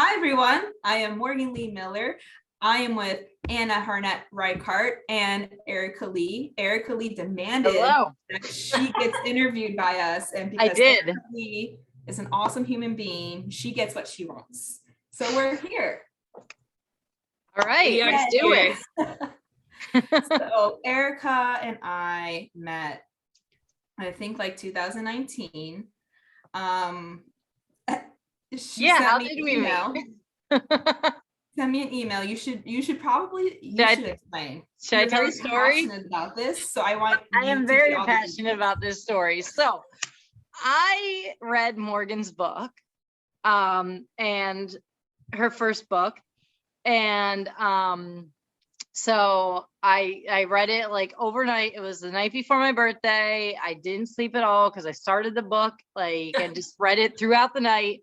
Hi, everyone. I am Morgan Lee Miller. I am with Anna Harnett Reichardt and Erica Lee. Erica Lee demanded Hello. that she gets interviewed by us. And because I did. Erica Lee is an awesome human being, she gets what she wants. So we're here. All right, let's do it. So Erica and I met, I think, like 2019. How did we meet? Send me an email. You should explain. Should I tell the story? Passionate about this, so I am very passionate about this story. So I read Morgan's book, and her first book, and so I read it like overnight. It was the night before my birthday. I didn't sleep at all because I started the book and just read it throughout the night.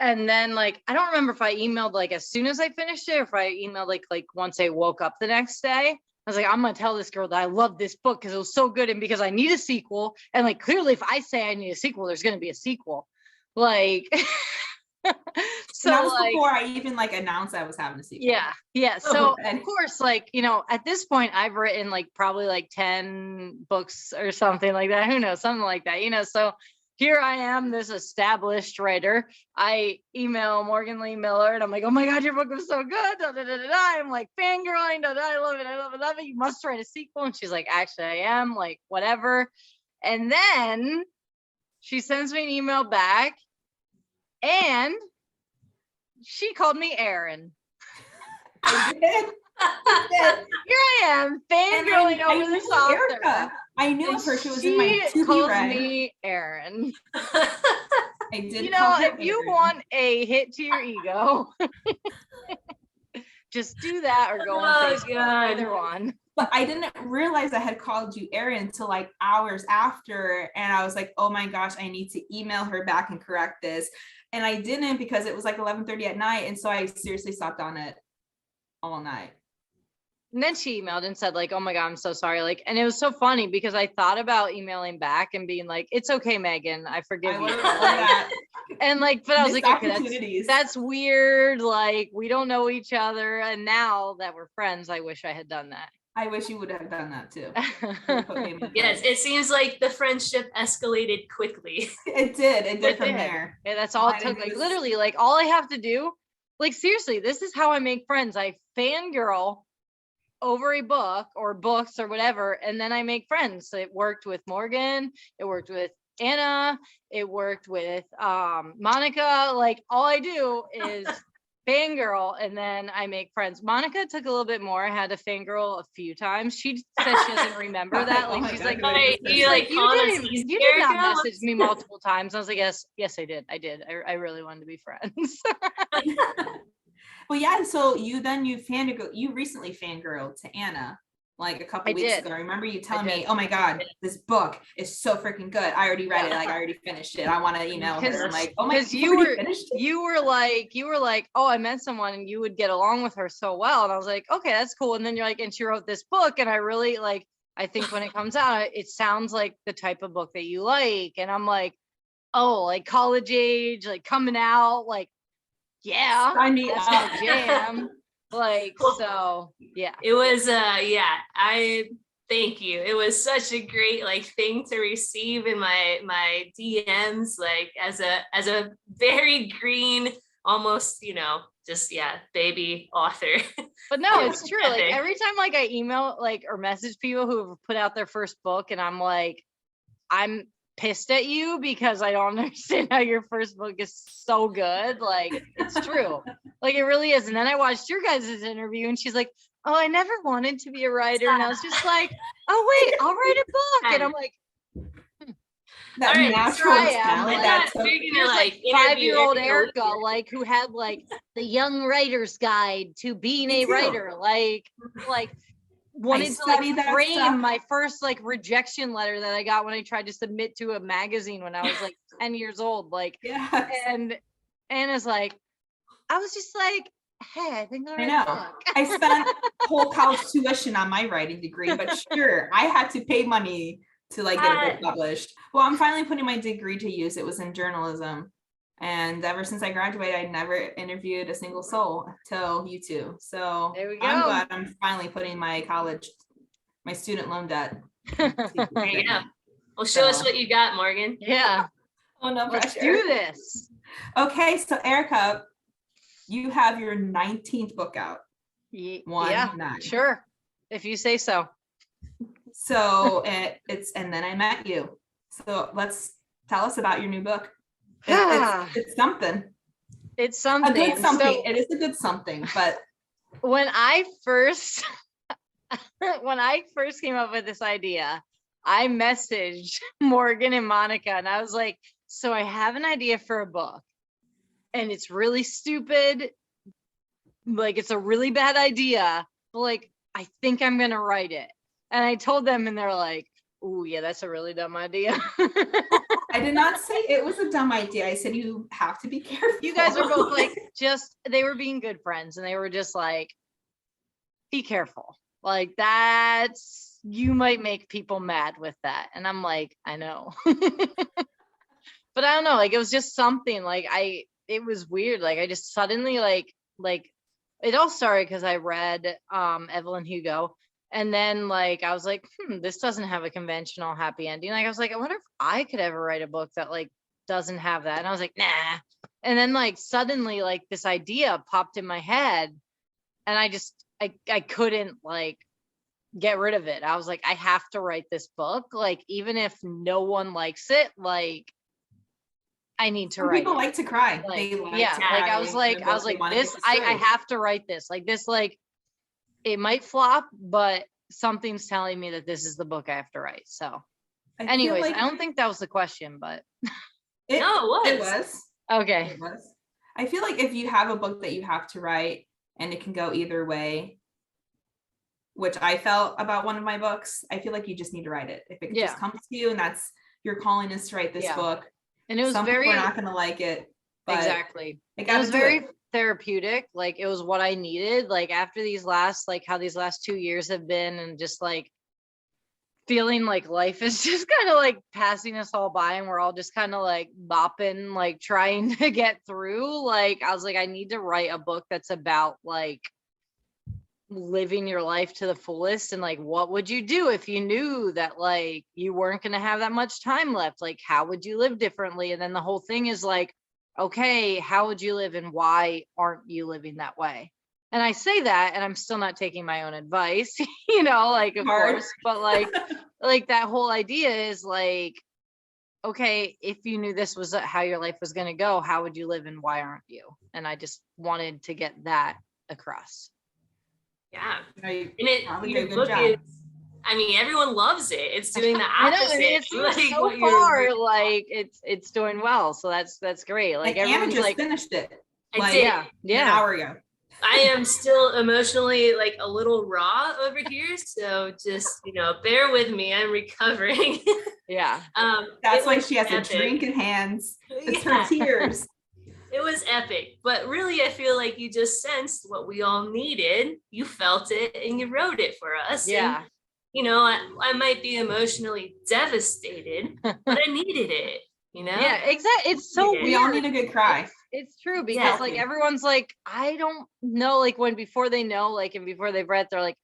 And then I don't remember if I emailed as soon as I finished it, or if I emailed like once I woke up the next day. I was like, I'm gonna tell this girl that I love this book because it was so good and because I need a sequel. And clearly if I say I need a sequel, there's gonna be a sequel. So that was before I even announced I was having a sequel. Yeah. So of course, at this point I've written probably 10 books or something like that. Who knows, something like that, so here I am, this established writer. I email Morgan Lee Miller and I'm like, oh my God, your book was so good. Da, da, da, da, da. I'm fangirling. Da, da, I love it. I love it. Love it. You must write a sequel. And she's like, actually, I am. Whatever. And then she sends me an email back and she called me Erin. I did. Here I am, fangirling over this author. Erica. I knew of her. She was in my to be read. Me Erin. I did. If you want a hit to your ego, just do that or go on Facebook. Either one. But I didn't realize I had called you Erin until hours after, and I was like, oh my gosh, I need to email her back and correct this. And I didn't because it was 11:30 at night, and so I seriously slept on it all night. And then she emailed and said oh my God, I'm so sorry. And it was so funny because I thought about emailing back and being like, it's okay, Megan, I forgive you. And but I was like, okay, that's weird. We don't know each other. And now that we're friends, I wish I had done that. I wish you would have done that too. Yes, it seems like the friendship escalated quickly. It did from there. Yeah, that's all it took. Literally, all I have to do, seriously, this is how I make friends. I fangirl over a book or books or whatever, and then I make friends. So it worked with Morgan, it worked with Anna, it worked with Monica. All I do is fangirl and then I make friends. Monica took a little bit more. I had to fangirl a few times. She says she doesn't remember that. She's God, you did not message me multiple times. I was like, yes I did. I really wanted to be friends. Well, yeah. So you recently fangirled to Anna a couple weeks ago. I remember you telling me, oh my God, this book is so freaking good. I already read it. I already finished it. I want to email her. I'm like, oh my God, you were like, oh, I met someone and you would get along with her so well. And I was like, okay, that's cool. And then you're like, and she wrote this book. And I really I think when it comes out, it sounds like the type of book that you like. And I'm like, oh, college age, coming out, yeah, that's my jam. So yeah, it was I thank you. It was such a great thing to receive in my DMs, as a very green, almost just baby author. But no, it's true. Every time I email or message people who have put out their first book, and I'm pissed at you because I don't understand how your first book is so good. It's true. It really is. And then I watched your guys' interview and she's like, oh, I never wanted to be a writer. And I was just like, oh wait, I'll write a book. And I'm like, that natural talent. That's 5-year-old Erica, who had the young writer's guide to being a writer, wanted to frame my first rejection letter that I got when I tried to submit to a magazine when I was 10 years old. And Anna's I was just hey, I think I know. I spent whole college tuition on my writing degree, but sure, I had to pay money to get a book published. Well, I'm finally putting my degree to use. It was in journalism. And ever since I graduated, I never interviewed a single soul till you two. So There we go. I'm glad I'm finally putting my student loan debt. There you go. Well, show us what you got, Morgan. Yeah. Oh, no Let's pressure. do this. Okay, so Erica, you have your 19th book out. Yeah, 9. sure. If you say so. So and then I met you. So tell us about your new book. It's something. It's something. A good something. So, it is a good something, but when I first came up with this idea, I messaged Morgan and Monica and I was like, so I have an idea for a book and it's really stupid. Like it's a really bad idea, but like, I think I'm going to write it. And I told them and they're like, oh yeah, that's a really dumb idea. I did not say it was a dumb idea. I said you have to be careful. You guys are both like, they were being good friends and they were just like, be careful. Like you might make people mad with that. And I'm like, I know. But I don't know, like it was just something like it was weird. Like I just suddenly like it all started because I read Evelyn Hugo. And then like I was like, this doesn't have a conventional happy ending. Like I was like, I wonder if I could ever write a book that like doesn't have that. And I was like, nah. And then like suddenly like this idea popped in my head and I couldn't like get rid of it. I was like, I have to write this book. Like even if no one likes it, like I need to write people it. like to cry. Like, they like yeah, to like cry. I was like this, I have to write this. Like this, like it might flop, but something's telling me that this is the book I have to write. So anyways, I don't think that was the question, but it was. Okay. It was. I feel like if you have a book that you have to write and it can go either way, which I felt about one of my books, I feel like you just need to write it. If it just comes to you and that's your calling is to write this book. And it was some people are not going to like it. Exactly. It was very therapeutic. Like it was what I needed. Like after these last 2 years have been and just like feeling like life is just kind of like passing us all by and we're all just kind of like bopping, like trying to get through. Like I was like, I need to write a book that's about like living your life to the fullest and like what would you do if you knew that like you weren't going to have that much time left, like how would you live differently? And then the whole thing is like, okay, how would you live and why aren't you living that way? And I say that and I'm still not taking my own advice, like of course, but like that whole idea is like, okay, if you knew this was how your life was going to go, how would you live and why aren't you? And I just wanted to get that across. Yeah. And your book is, I mean, everyone loves it. It's doing the opposite. It's like so far, like it's doing well. So that's great. Like everyone's just like finished it. I did. An hour ago. I am still emotionally like a little raw over here. So just, bear with me. I'm recovering. Yeah. That's why she has a drink in hands. It's her tears. It was epic, but really I feel like you just sensed what we all needed. You felt it and you wrote it for us. Yeah. And, I might be emotionally devastated, but I needed it, Yeah, exactly. It's so weird. We all need a good cry. It's true because like everyone's like, I don't know, like before they know, like, and before they've read, they're like,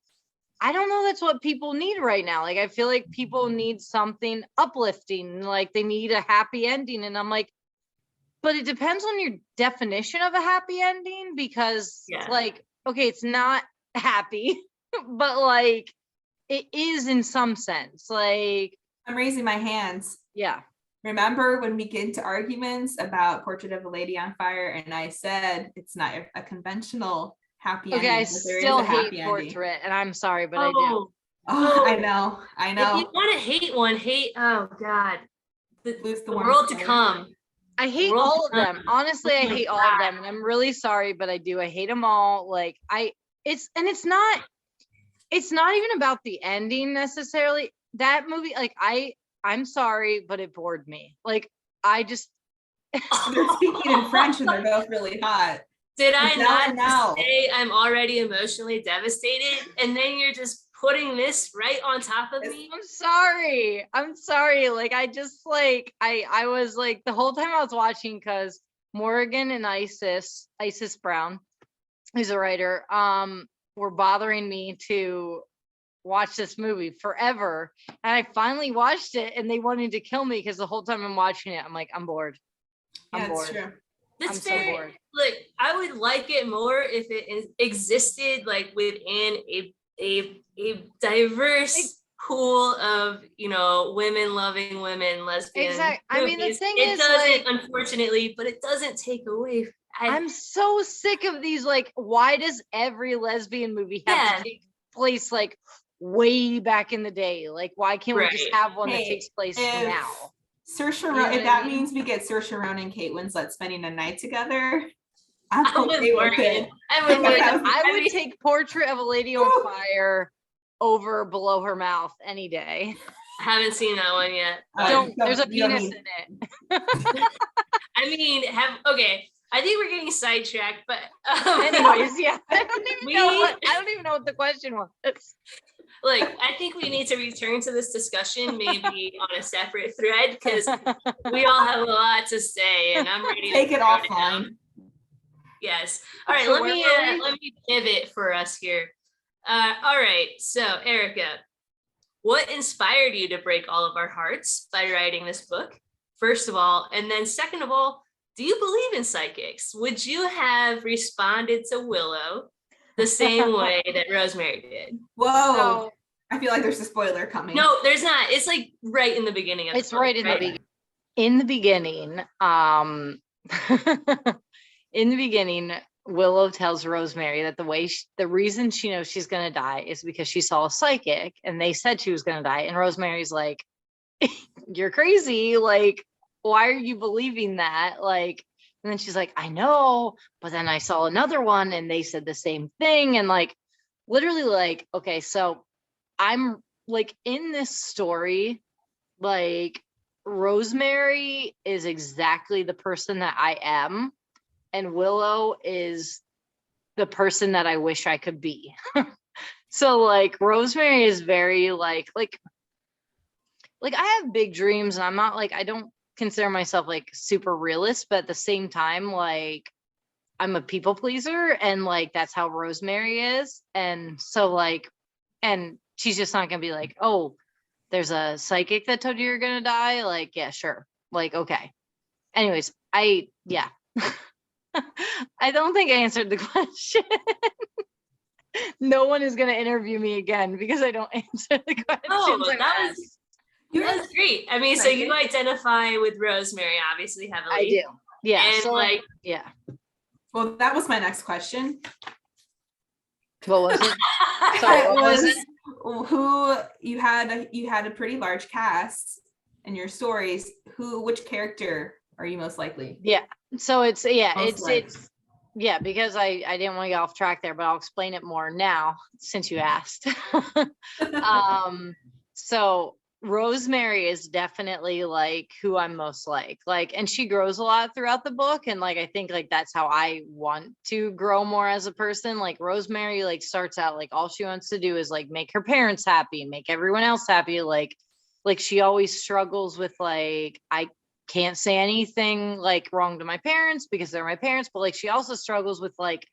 I don't know, that's what people need right now. Like, I feel like people need something uplifting, like they need a happy ending. And I'm like, but it depends on your definition of a happy ending because like, okay, it's not happy, but like it is in some sense. Like I'm raising my hands. Yeah. Remember when we get into arguments about Portrait of a Lady on Fire and I said it's not a conventional happy ending. Okay, I still hate Portrait and I'm sorry, but I do. Oh, I know. If you want to hate one, oh God. The world to come. I hate all of them. Honestly, I hate all of them. And I'm really sorry, but I do. I hate them all. Like it's not even about the ending necessarily. That movie, like I'm sorry, but it bored me. Like I just they're speaking in French and they're both really hot. Did I not say I'm already emotionally devastated? And then you're just putting this right on top of me? I'm sorry. Like I just like I was like the whole time I was watching because Morgan and Isis Brown, who's a writer, were bothering me to watch this movie forever. And I finally watched it and they wanted to kill me because the whole time I'm watching it, I'm like, I'm bored. I'm bored. True. That's I'm so fair. bored. Like, I would like it more if it existed like within a diverse pool of, you know, women loving women, lesbian Exactly. I mean, the movies. thing it is, doesn't, like, unfortunately, but it doesn't take away. I'm so sick of these, like, why does every lesbian movie have to take place like way back in the day? Like, why can't we just have one that takes place now? Saoirse You know Ronan, if what I that mean? means we get Saoirse Ronan and Kate Winslet spending a night together, I'm I'm okay with it. I would take Portrait of a Lady on Fire over Below Her Mouth any day. I haven't seen that one yet. There's a penis in it. I mean, I think we're getting sidetracked, but anyways, yeah. I don't even know what the question was. Like, I think we need to return to this discussion maybe on a separate thread, because we all have a lot to say and I'm ready to take it offline. Yes. All right, So let me pivot for us here. All right, so Erica, what inspired you to break all of our hearts by writing this book, first of all? And then second of all, do you believe in psychics? Would you have responded to Willow the same way that Rosemary did? Whoa. So, I feel like there's a spoiler coming. No, there's not. It's like right in the beginning of it's the book, right in the beginning. In the beginning, in the beginning, Willow tells Rosemary that the reason she knows she's gonna die is because she saw a psychic and they said she was gonna die. And Rosemary's like, "You're crazy! Like, why are you believing that?" Like, and then she's like, "I know, but then I saw another one and they said the same thing." And like, literally, like, okay, so I'm like in this story, like, Rosemary is exactly the person that I am, and Willow is the person that I wish I could be. So like Rosemary is very like I have big dreams and I'm not like, I don't consider myself like super realist, but at the same time, like I'm a people pleaser and like that's how Rosemary is. And so like, and she's just not gonna be like, oh, there's a psychic that told you you're gonna die. Like, yeah, sure. Like, okay. Anyways, yeah. I don't think I answered the question. No one is going to interview me again because I don't answer the questions. Oh, that was great. I mean, so you identify with Rosemary obviously heavily. I do. Yeah. And so like, yeah. Well, that was my next question. What was it? Sorry, what was it? Who you had a pretty large cast in your stories. Which character are you most likely? Yeah. So it's because I didn't want to get off track there, but I'll explain it more now since you asked. So Rosemary is definitely like who I'm most like, and she grows a lot throughout the book. And like, I think like, that's how I want to grow more as a person. Like Rosemary, like starts out, like all she wants to do is like, make her parents happy, make everyone else happy. Like she always struggles with like, I can't say anything like wrong to my parents because they're my parents. But like, she also struggles with like,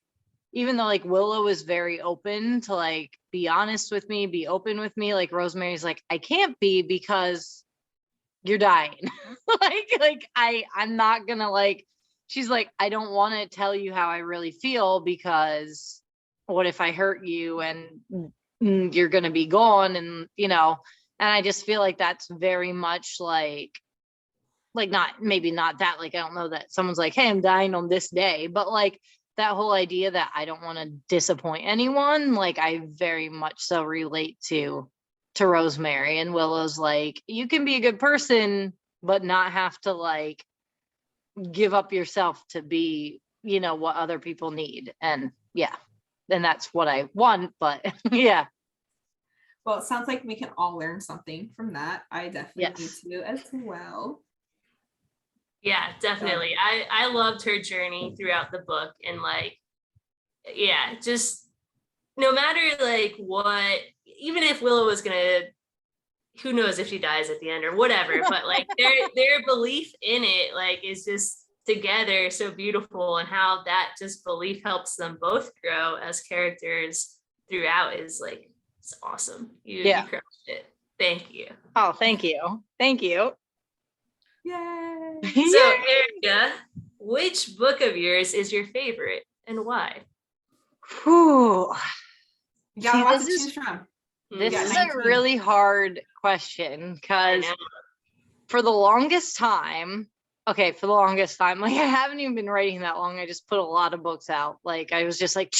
even though like Willow is very open to like be honest with me, be open with me, like Rosemary's like, I can't be because you're dying. I'm not gonna like, she's like, I don't want to tell you how I really feel because what if I hurt you and you're gonna be gone, and you know, and I just feel like that's very much like not, maybe not that, like I don't know that someone's like, hey, I'm dying on this day, but like that whole idea that I don't want to disappoint anyone, like I very much so relate to Rosemary. And Willow's like, you can be a good person but not have to like give up yourself to be, you know, what other people need. And yeah, and that's what I want. But yeah. Well, it sounds like we can all learn something from that. I definitely need to as well. Yeah, definitely. I loved her journey throughout the book, and like, yeah, just no matter like what, even if Willow was gonna, who knows if she dies at the end or whatever, but like their belief in it like is just together so beautiful, and how that just belief helps them both grow as characters throughout is like, it's awesome. You crushed it. Thank you. Oh, thank you. Thank you. Yay. So Erica, which book of yours is your favorite and why? Whew. You got lots to choose from. This is a really hard question because for the longest time, like I haven't even been writing that long. I just put a lot of books out. Like I was just like,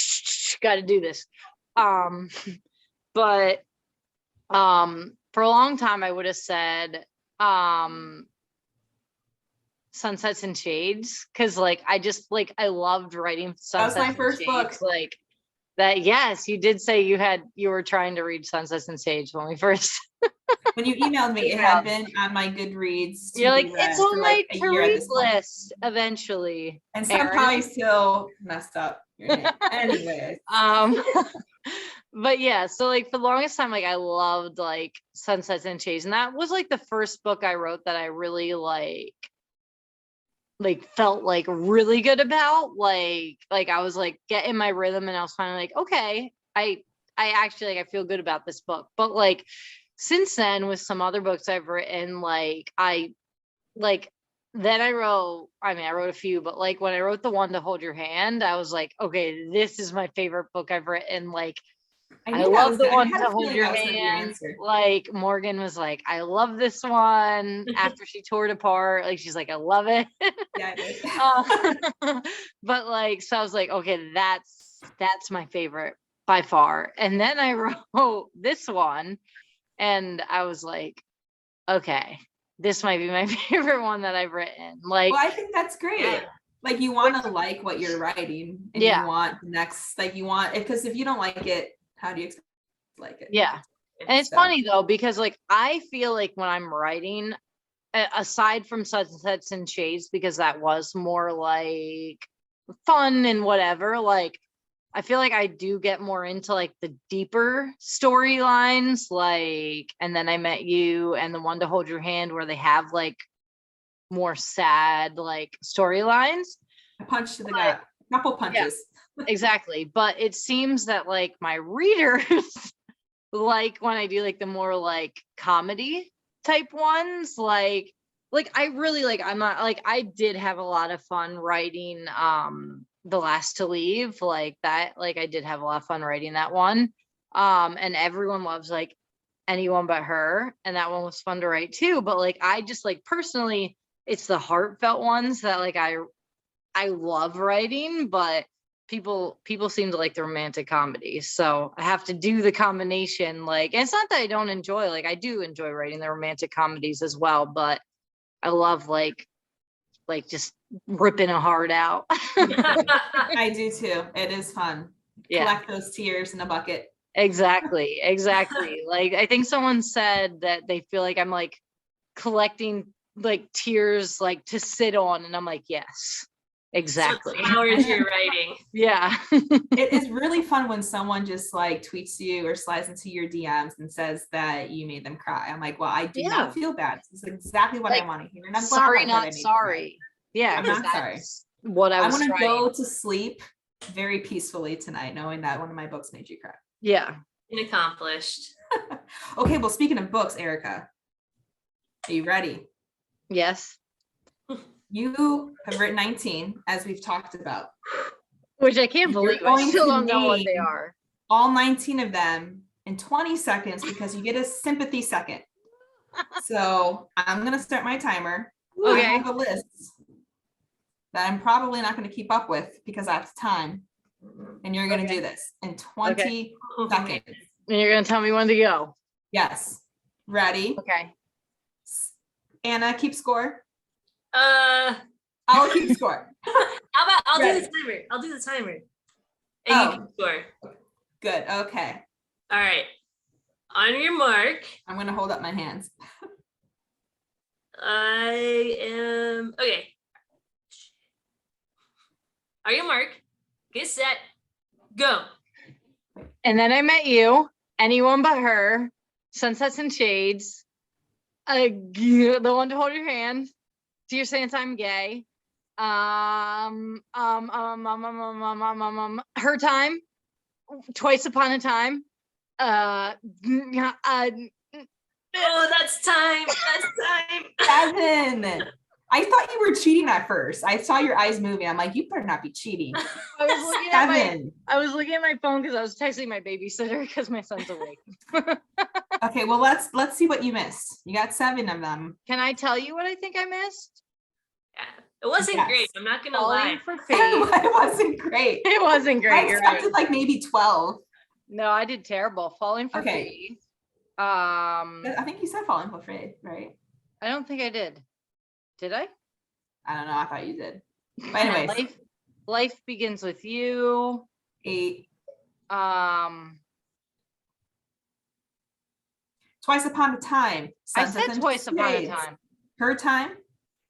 got to do this. But for a long time, I would have said Sunsets and Shades, because like I loved writing Sunsets. That was my first book. Like that. Yes, you did say you were trying to read Sunsets and Shades when we first. When you emailed me, it had been on my Goodreads. You're like, it's on my to-read list eventually. And somehow I still messed up your name. Anyways. But yeah, so like for the longest time, like I loved like Sunsets and Shades. And that was like the first book I wrote that I really like felt like really good about. Like I was like getting my rhythm, and I was finally like, okay, I actually like I feel good about this book. But like since then, with some other books I've written, I wrote a few, but like when I wrote the one to Hold Your Hand, I was like, okay, this is my favorite book I've written. Like I love the one to Hold Your Hand. Like Morgan was like, I love this one after she tore it apart. Like she's like, I love it. Yeah, I but like, so I was like, okay, that's my favorite by far. And then I wrote this one, and I was like, okay, this might be my favorite one that I've written. Like, well, I think that's great. Like you want to like what you're writing, and you want the next, like you want it, because if you don't like it, how do you expect to like it? Yeah. And it's funny though, because like I feel like when I'm writing, aside from Sunsets and Shades, because that was more like fun and whatever, like I feel like I do get more into like the deeper storylines, like And Then I Met You and the one to Hold Your Hand, where they have like more sad like storylines. A punch to the gut, a couple punches. Yeah, exactly. But it seems that like my readers like when I do like the more like comedy type ones, like I really like, I'm not like, I did have a lot of fun writing The Last to Leave, like that, like I did have a lot of fun writing that one. And everyone loves like Anyone But Her, and that one was fun to write too. But like I just like personally, it's the heartfelt ones that like I love writing, but people seem to like the romantic comedies, so I have to do the combination. Like, and it's not that I don't enjoy, like I do enjoy writing the romantic comedies as well, but I love like just ripping a heart out. I do too. It is fun. Collect those tears in a bucket. Exactly. Like I think someone said that they feel like I'm like collecting like tears like to sit on, and I'm like, yes, exactly. So hours you're writing. Yeah. It is really fun when someone just like tweets you or slides into your DMs and says that you made them cry. I'm like, well, I do not feel bad. This is exactly what like, I want to hear. And I'm sorry, not sorry. Yeah, I'm not sorry. What I want to go to sleep very peacefully tonight, knowing that one of my books made you cry. Yeah. Accomplished. Okay, well, speaking of books, Erica, are you ready? Yes. You have written 19, as we've talked about. Which I can't believe. I still don't know what they are. All 19 of them in 20 seconds, because you get a sympathy second. So I'm going to start my timer. Okay. I have a list that I'm probably not going to keep up with because I have time. And you're going to do this in 20 seconds. And you're going to tell me when to go. Yes. Ready? Okay. Anna, keep score. I'll keep score. How about I'll do the timer. I'll do the timer. And you can score. Good. Okay. All right. On your mark. I'm going to hold up my hands. I am okay. On your mark. Get set. Go. And Then I Met You. Anyone But Her. Sunsets and Shades. The One to Hold Your Hand. Dear Santa, I'm Gay. Her Time, Twice Upon a Time. Oh, that's time. That's time. 7. I thought you were cheating at first. I saw your eyes moving. I'm like, you better not be cheating. I was looking at my phone because I was texting my babysitter because my son's awake. Okay, well let's see what you missed. You got 7 of them. Can I tell you what I think I missed? Yeah. It wasn't Yes. great. I'm not gonna Falling lie. for Faith. It wasn't great. It wasn't I great. You're expected right. like maybe 12. No, I did terrible. Falling for Okay. Faith. I think you said Falling for Faith, right? I don't think I did. Did I? I don't know. I thought you did. But anyways, Life Begins with You. 8. Twice Upon a Time. I Sunset said and Twice Upon a Shades. Time. Her Time.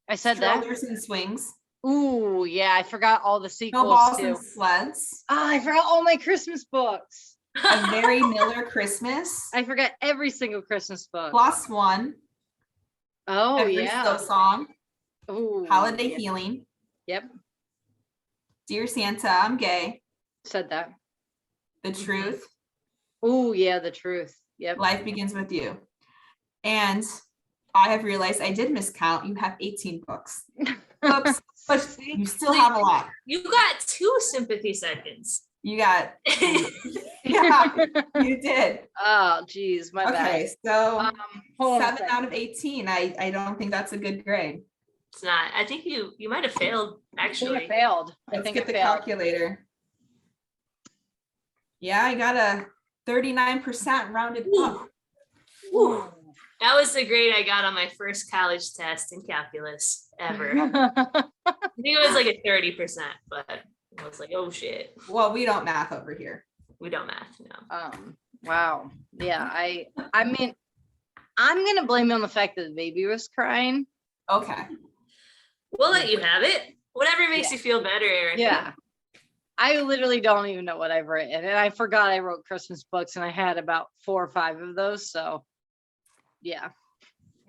I said that. Strollers and Swings. Ooh, yeah, I forgot all the sequels Snowballs too. and Sleds. Oh, I forgot all my Christmas books. A Very Miller Christmas. I forgot every single Christmas book. Plus One. Oh, Every yeah. Snow Song. Ooh, Holiday yeah. Healing. Yep, Dear Santa, I'm Gay. said that. The Truth. Ooh, yeah, The Truth. Yep. Life Begins with You. And I have realized I did miscount. You have 18 books. Oops, but you still have a lot. You got 2 sympathy seconds. You got, yeah, you did. Oh, geez, my bad. Okay, so Hold on a 7 second. out of 18. I don't think that's a good grade. It's not. I think you might have failed, I think actually. I failed. I Let's think get I the failed. calculator. Yeah, I got a 39% rounded up. Whew. That was the grade I got on my first college test in calculus ever. I think it was like a 30%, but I was like, oh shit. Well, we don't math over here. We don't math, no. Wow. Yeah, I mean, I'm gonna blame it on the fact that the baby was crying. Okay. We'll let you have it. Whatever makes you feel better, Erica. Yeah. I literally don't even know what I've written. And I forgot I wrote Christmas books and I had about 4 or 5 of those. So yeah.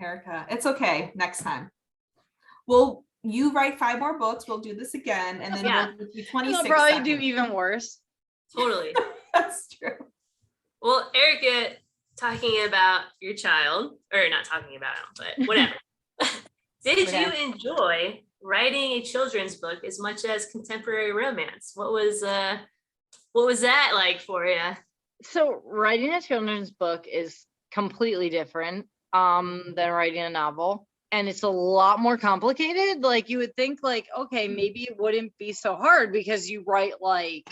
Erica, it's okay. Next time. Well, you write 5 more books. We'll do this again. And then Yeah. we'll do I'll 26 probably do seconds. even worse. Totally. That's true. Well, Erica, talking about your child, or not talking about him, but whatever. Did you enjoy writing a children's book as much as contemporary romance? What was that like for you? So writing a children's book is completely different than writing a novel. And it's a lot more complicated. Like you would think like, okay, maybe it wouldn't be so hard because you write like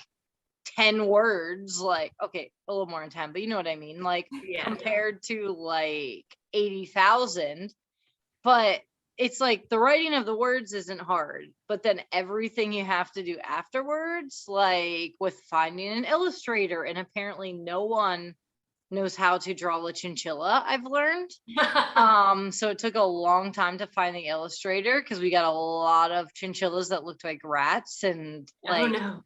10 words, like, okay, a little more than 10, but you know what I mean? Like compared to like 80,000, but it's like the writing of the words isn't hard, but then everything you have to do afterwards, like with finding an illustrator, and apparently no one knows how to draw a chinchilla, I've learned. So it took a long time to find the illustrator because we got a lot of chinchillas that looked like rats, and like Oh no.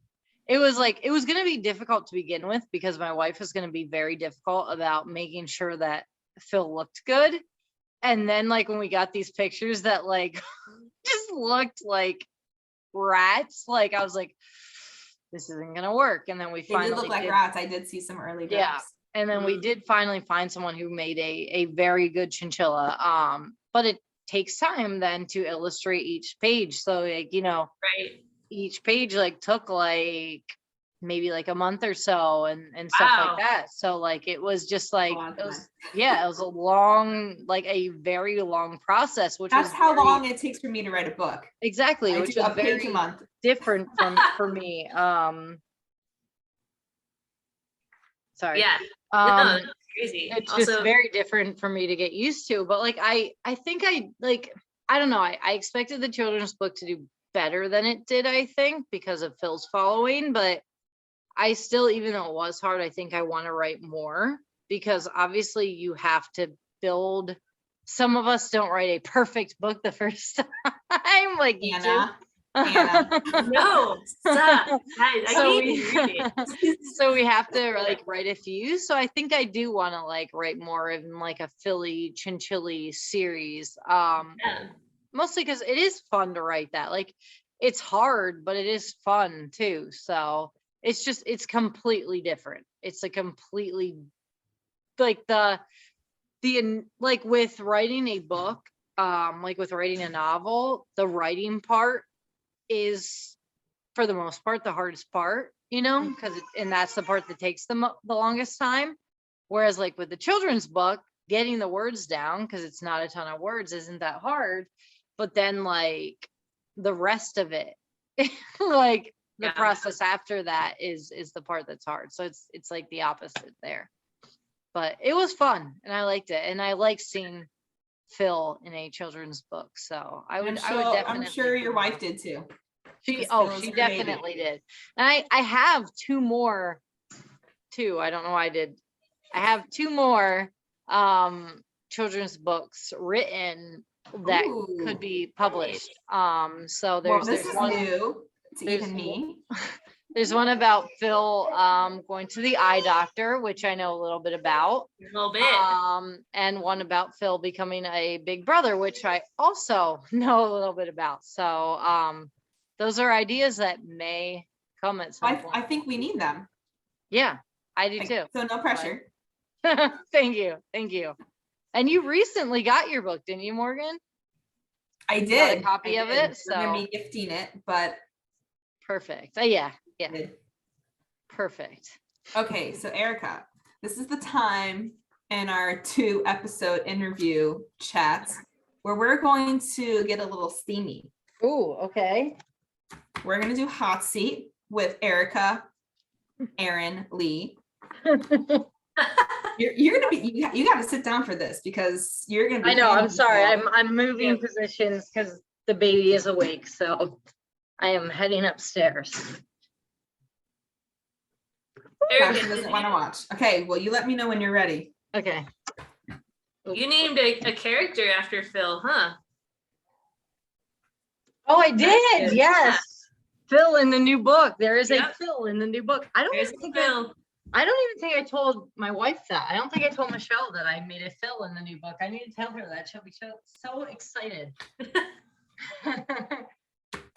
it was going to be difficult to begin with because my wife was going to be very difficult about making sure that Phil looked good. And then like when we got these pictures that like just looked like rats, like I was like, this isn't gonna work. And then we They finally did look like rats. I did see some early drafts. and then we did finally find someone who made a very good chinchilla. But it takes time then to illustrate each page. So like, you know, Right. each page like took like maybe like a month or so and stuff Wow. like that. So like it was just like long it was time. it was a long, like a very long process, which That's was how very- long it takes for me to write a book. exactly, I which do was a page a very month. different for me. Sorry. Yeah. No, Um that's crazy. it's Also, just very different for me to get used to, but like I think I like, I don't know, I expected the children's book to do better than it did, I think, because of Phil's following, but I still, even though it was hard, I think I want to write more because obviously you have to build. Some of us don't write a perfect book the first time, like you do. Anna. no, stop. Guys, I So can't we- even read it. So we have to like write a few. So I think I do want to like write more in like a Philly Chinchilli series. Yeah. Mostly because it is fun to write that. Like it's hard, but it is fun too. So it's completely different. It's a completely like like with writing a book, like with writing a novel, the writing part is for the most part the hardest part, because and that's the part that takes the longest time. Whereas like with the children's book, getting the words down, because it's not a ton of words, isn't that hard. But then like the rest of it, like the process after that is the part that's hard. So it's like the opposite there. But it was fun and I liked it. And I like seeing Phil in a children's book. So I would definitely. I'm sure your wife did too. She definitely did. And I have two more too. I don't know why I did. I have two more children's books written that could be published. So there's one new to even me. There's one about Phil going to the eye doctor, which I know a little bit about. A little bit. And one about Phil becoming a big brother, which I also know a little bit about. So those are ideas that may come at some point. I think we need them. Yeah, I do too. So no pressure. Thank you. And you recently got your book, didn't you, Morgan? I did. Got a copy of it. So I'm gonna be gifting it, but perfect. Yeah. Perfect. Okay, so Erica, this is the time in our 2-episode interview chat where we're going to get a little steamy. Ooh, okay. We're gonna do hot seat with Erica, Aaron, Lee. You're gonna be you got to sit down for this because you're gonna be. I know. I'm sorry. I'm moving positions because the baby is awake, so I am heading upstairs. Erica doesn't want to watch. Okay, well, you let me know when you're ready. Okay. You named a character after Phil, huh? Oh, I did. Yes. Phil in the new book. There is a Phil in the new book. I don't even think I told my wife that. I don't think I told Michelle that I made a Phil in the new book. I need to tell her that. She'll be so excited. And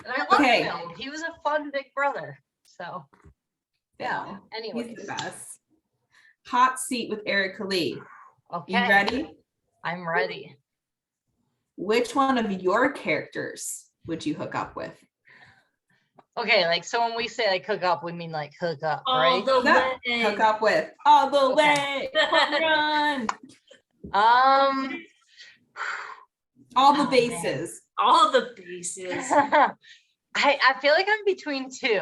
I love Phil. He was a fun big brother. So yeah. Anyways. He's the best. Hot seat with Erica Lee. Okay. You ready? I'm ready. Which one of your characters would you hook up with? Okay, like so when we say like hook up, we mean like hook up, all right? The way. Hook up with all the way. Run. All the bases. All the bases. I feel like I'm between two.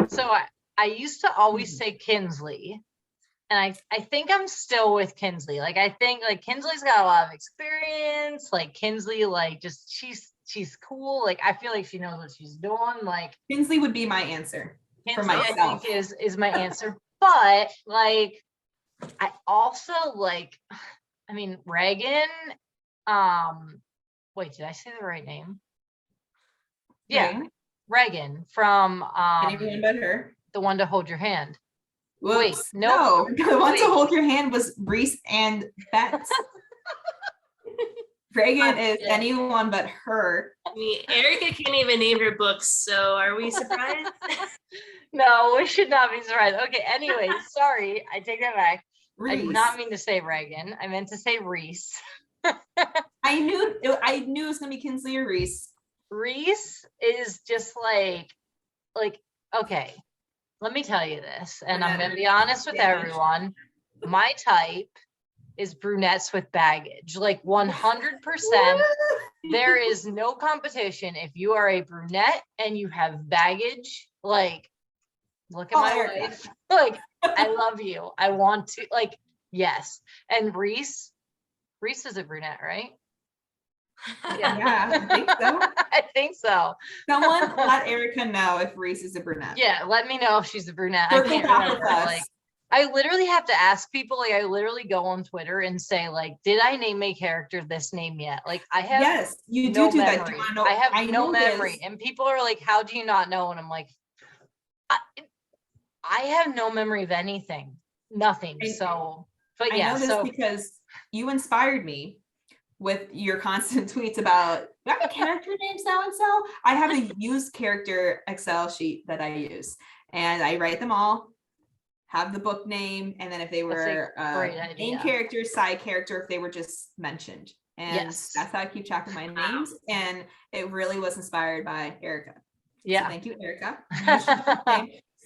So I used to always say Kinsley. And I think I'm still with Kinsley. Like I think like Kinsley's got a lot of experience. Like Kinsley, like just she's cool. Like I feel like she knows what she's doing. Like Kinsley would be my answer for myself. I think is my answer. But like I also like, I mean Reagan. Wait, did I say the right name? Yeah, Reagan from anyone but her. The One to Hold Your Hand. Whoops. Wait, no. The one to hold your hand was Reese and Bet. Reagan is anyone but her. I mean, Erica can't even name her books, so are we surprised? No, we should not be surprised. Okay, anyway, sorry, I take that back. Reese. I did not mean to say Reagan. I meant to say Reese. I knew it was gonna be Kinsley or Reese. Reese is just like, okay. Let me tell you this, and I'm going to be honest with everyone. My type is brunettes with baggage, like 100%. There is no competition. If you are a brunette and you have baggage, like, look at my wife. Like, I love you. I want to, like, yes. And Reese is a brunette, right? Yeah, I think so. I think so. Someone let Erica know if Reese is a brunette. Yeah, let me know if she's a brunette. I can't remember. Like, I literally have to ask people. Like, I literally go on Twitter and say, like, did I name a character this name yet? Like, I have. Yes, you no do memory. that. Do you want to know? I have no memory, and people are like, "How do you not know?" And I'm like, I have no memory of anything, nothing. So, but yeah, I know this because you inspired me with your constant tweets about do I have a character name so-and-so? I have a used character Excel sheet that I use, and I write them all, have the book name, and then if they were main character, side character, if they were just mentioned. And that's how I keep track of my names. And it really was inspired by Erica. Yeah. So thank you, Erica.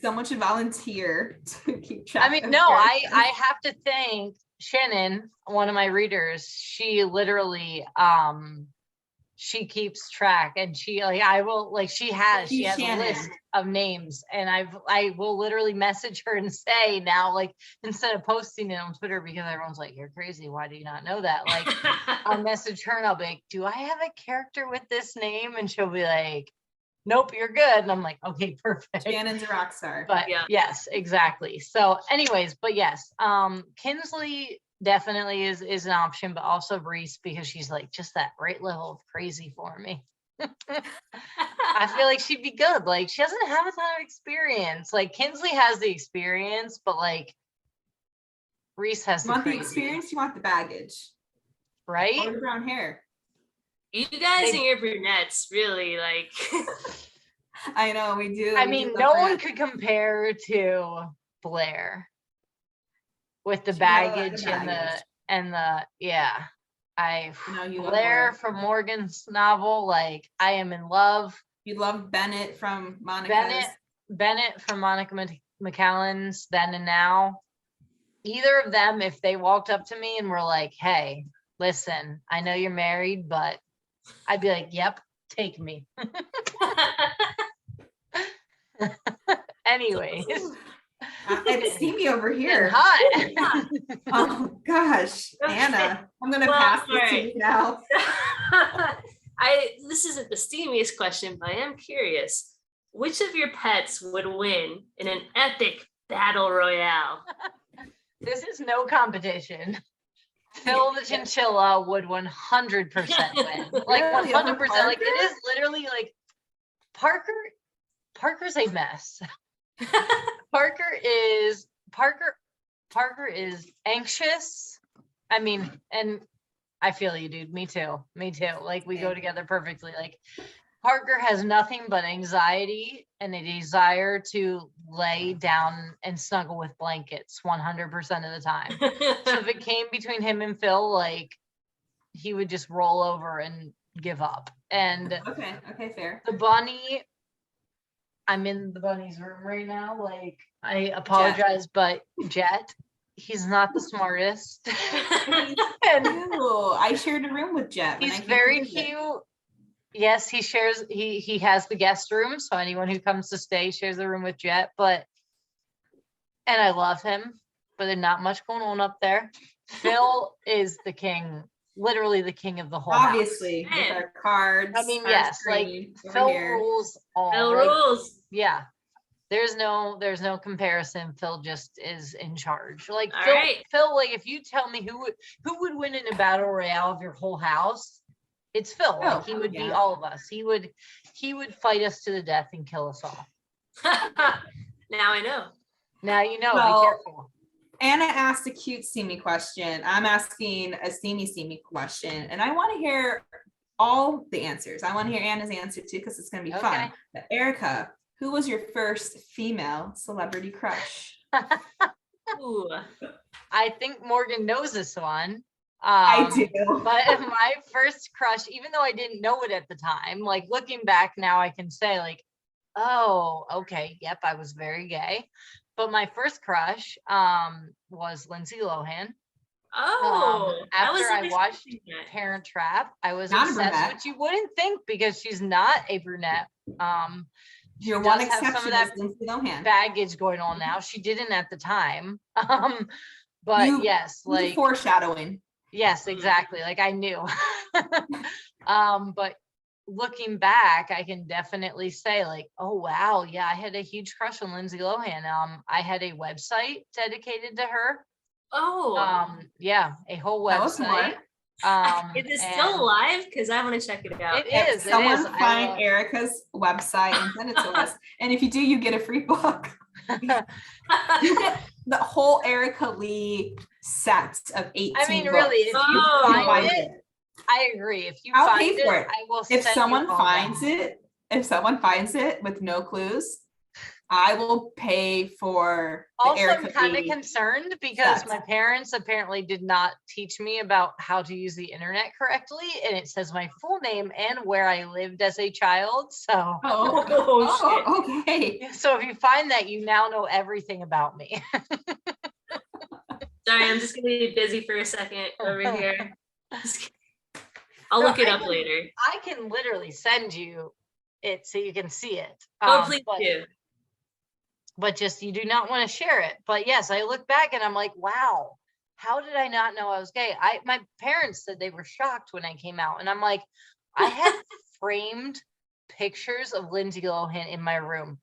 Someone should volunteer to keep track. I mean, no, I have to thank Shannon, one of my readers. She literally she keeps track, and she she has a list of names, and I will literally message her and say now, like, instead of posting it on Twitter, because everyone's like, you're crazy, why do you not know that? Like, I'll message her and I'll be like, do I have a character with this name? And she'll be like, nope, you're good. And I'm like, okay, perfect. Shannon's a rock star. But yes, exactly. So anyways, but yes, Kinsley definitely is an option, but also Reese, because she's like just that right level of crazy for me. I feel like she'd be good. Like, she doesn't have a ton of experience. Like, Kinsley has the experience, but like Reese has the experience, you want the baggage. Right? Or the brown hair. You guys and your brunettes, really, like. I know, we do. I mean, no one could compare to Blair with the baggage and the Blair from Morgan's novel. Like, I am in love. You love Bennett from Monica's. Bennett from Monica McCallan's Then and Now. Either of them, if they walked up to me and were like, hey, listen, I know you're married, but I'd be like, yep, take me. Anyways. And steamy over here. Hot. Oh gosh, Anna, I'm gonna pass this to you now. This isn't the steamiest question, but I am curious. Which of your pets would win in an epic battle royale? This is no competition. Phil the chinchilla would 100% win. Like 100%. Like, it is literally like Parker's a mess. Parker is anxious. I mean, and I feel you, dude. Me too. Like, we go together perfectly. Like, Parker has nothing but anxiety and a desire to lay down and snuggle with blankets 100% of the time. So if it came between him and Phil, like, he would just roll over and give up. And okay, fair. The bunny, I'm in the bunny's room right now. Like, I apologize, but Jet, he's not the smartest. I shared a room with Jet. He's very cute. Yes, he has the guest room, so anyone who comes to stay shares the room with Jet, and I love him, but there's not much going on up there. Phil is the king, literally the king of the whole house. Obviously, with our cards. I mean, yes, like, Phil rules all. Phil rules. Yeah. There's no comparison. Phil just is in charge. Like, Phil, like, if you tell me who would win in a battle royale of your whole house, it's Phil. Like, he would be all of us. He would fight us to the death and kill us all. Now I know. Now you know. Well, be careful. Anna asked a cute steamy question. I'm asking a steamy question, and I want to hear all the answers. I want to hear Anna's answer too, because it's going to be fun. But Erica, who was your first female celebrity crush? Ooh. I think Morgan knows this one. I do. But my first crush, even though I didn't know it at the time, like, looking back now, I can say, like, oh, okay, yep, I was very gay. But my first crush was Lindsay Lohan. Oh, after I watched Parent Trap, I was obsessed, which you wouldn't think, because she's not a brunette. Your one exception some of that Lindsay Lohan baggage going on now. She didn't at the time. But yes, like, foreshadowing. Yes, exactly. Like, I knew. But looking back, I can definitely say, like, oh wow, yeah, I had a huge crush on Lindsay Lohan. I had a website dedicated to her. Oh. Yeah, a whole website. Is it still alive? Because I want to check it out. It is. Someone find Erica's website and send it to us. And if you do, you get a free book. You get the whole Erica Lee set of 18 I mean, books. really, if you find it, I agree. If you I'll find pay for it. I will. If send someone you all finds that. it with no clues, I will pay for the Also, I'm Erica kind of B concerned because set. my parents apparently did not teach me about how to use the internet correctly, and it says my full name and where I lived as a child. So, Oh, okay. so if you find that, you now know everything about me. Sorry, I'm just gonna be busy for a second over here. I'll No, look it up later. I can literally send you it so you can see it. Oh, please do. But just you do not want to share it. But yes, I look back and I'm like, wow, how did I not know I was gay? My parents said they were shocked when I came out, and I'm like, I had framed pictures of Lindsay Lohan in my room,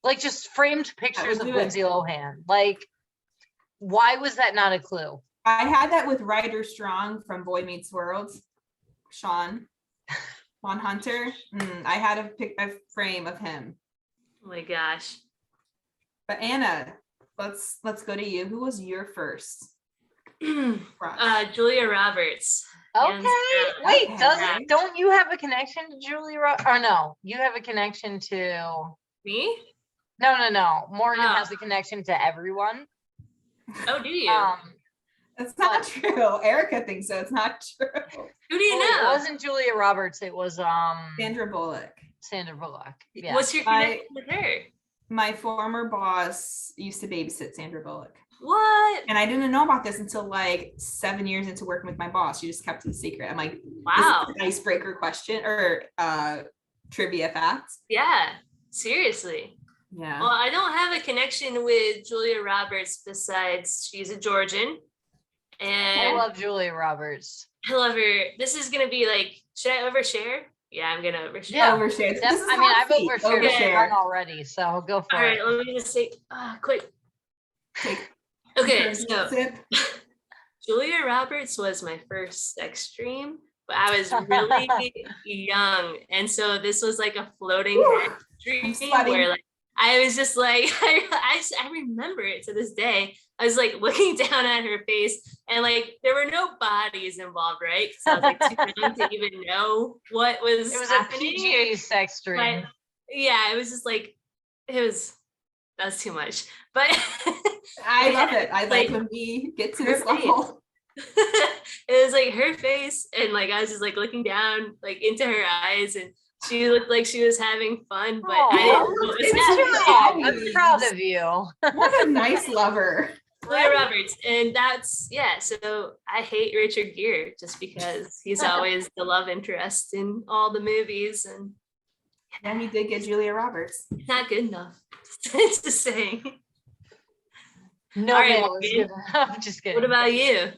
like just framed pictures of Lindsay Lohan. Like, why was that not a clue? I had that with Ryder Strong from Boy Meets World, Sean Hunter. I had a frame of him. Oh my gosh. But Anna, let's go to you. Who was your first crush? Julia Roberts. Okay. Wait, Okay. don't you have a connection to Julia Roberts? Or no, you have a connection to Me? No. Morgan has a connection to everyone. Oh, do you? It's not true. Erica thinks so. It's not true. Who do you know? It wasn't Julia Roberts. It was Sandra Bullock. Sandra Bullock. Yeah. What's your connection with her? My former boss used to babysit Sandra Bullock. What? And I didn't know about this until like 7 years into working with my boss. She just kept it a secret. I'm like, wow, this is an icebreaker question or trivia facts. Yeah, seriously. Yeah. Well, I don't have a connection with Julia Roberts besides she's a Georgian. And I love Julia Roberts. I love her. This is gonna be like, should I overshare? Yeah, I'm gonna overshare. Yeah, overshare. I've overshared already, so go for it. All right, let me just say, quick. Okay, so Julia Roberts was my first sex dream, but I was really young, and so this was like a floating head dream where like I was just like I remember it to this day. I was like looking down at her face, and like there were no bodies involved, right? Because I was like too young to even know what was. It was happening. a PG sex dream. But, yeah, it was just like that's too much. But I love it. I like when we get to this level. It was like her face, and like I was just like looking down like into her eyes, and she looked like she was having fun, but I didn't know. I'm proud of you. What a nice lover. Julia Roberts, and that's so I hate Richard Gere just because he's always the love interest in all the movies, and he did get Julia Roberts. Not good enough. It's just saying. No, right, I'm just kidding. What about you?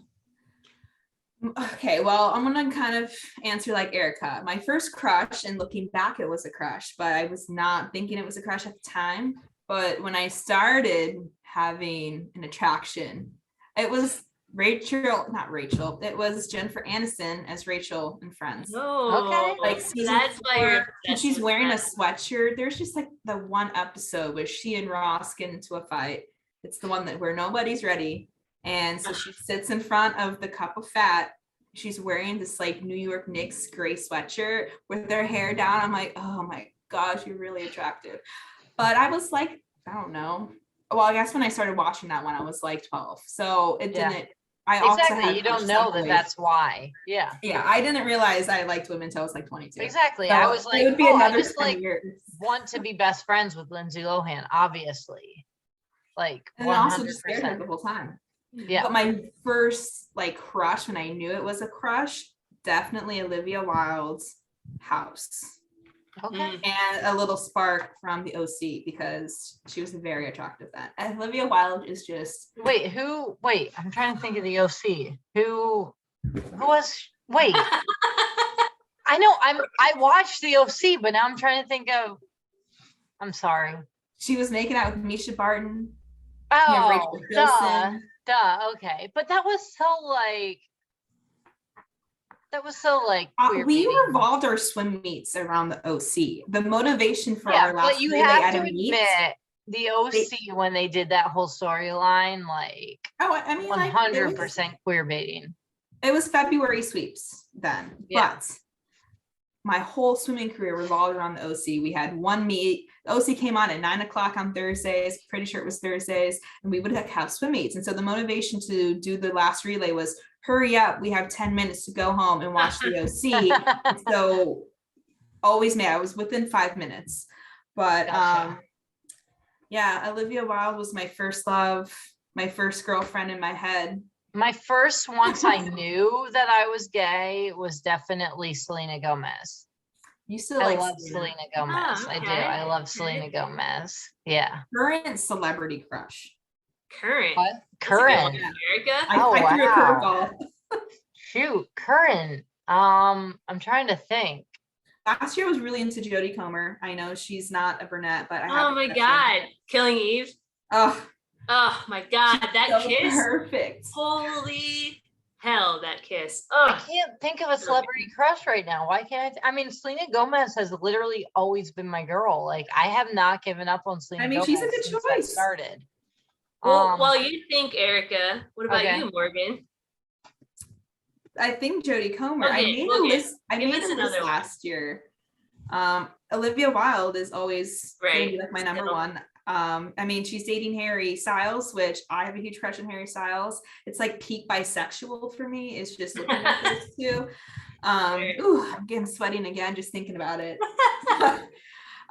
Okay, well, I'm gonna kind of answer like Erica. My first crush, and looking back, it was a crush, but I was not thinking it was a crush at the time. But when I started having an attraction, it was not Rachel. It was Jennifer Aniston as Rachel in Friends. Oh, okay. Like that's why she's wearing a sweatshirt. There's just like the one episode where she and Ross get into a fight. It's the one where nobody's ready. And so she sits in front of the cup of fat. She's wearing this like New York Knicks gray sweatshirt with her hair down. I'm like, oh my gosh, you're really attractive. But I was like, I don't know. Well, I guess when I started watching that one, I was like 12. So it didn't. I also had you don't know that's why. Yeah. Yeah, I didn't realize I liked women until I was like 22. Exactly. So I was like, it would be another I just like years. want to be best friends with Lindsay Lohan, obviously. Like 100%. And also just scared her the whole time. Yeah. But my first like crush when I knew it was a crush, definitely Olivia Wilde's House. Okay. And a little spark from the OC because she was very attractive then. And Olivia Wilde is just wait, I'm trying to think of the OC. Who was I know I watched the OC, but now I'm trying to think of I'm sorry. She was making out with Misha Barton. Oh, duh. Okay. But that was so like we revolved our swim meets around the OC. The motivation for our last but you have to admit the OC when they did that whole storyline, like 100% queer baiting. It was February sweeps then, but my whole swimming career revolved around the OC. We had one meet. The OC came on at 9:00 on Thursdays. Pretty sure it was Thursdays, and we would have swim meets. And so the motivation to do the last relay was, hurry up, we have 10 minutes to go home and watch the OC. So always made. I was within 5 minutes, but yeah, Olivia Wilde was my first love, my first girlfriend in my head. My first, once I knew that I was gay, was definitely Selena Gomez. You still I like love Selena Gomez. I do. I love Selena Gomez. Yeah. Current celebrity crush. Current. What? Current. Erica. I threw a curveball. Shoot, current. I'm trying to think. Last year I was really into Jodie Comer. I know she's not a brunette, but I have Oh my God. Killing Eve. Oh my God, that so kiss. Perfect. Holy hell, that kiss. I can't think of a celebrity crush right now. Why can't I mean, Selena Gomez has literally always been my girl. Like, I have not given up on Selena Gomez. She's a good since choice. I started. Well, while you think, Erica, what about you, Morgan? I think Jodie Comer. Okay, I made a list. I made a list one. last year. Olivia Wilde is always gonna be like my number one. I mean, she's dating Harry Styles, which I have a huge crush on Harry Styles. It's like peak bisexual for me. It's just looking at those two. I'm getting sweating again just thinking about it.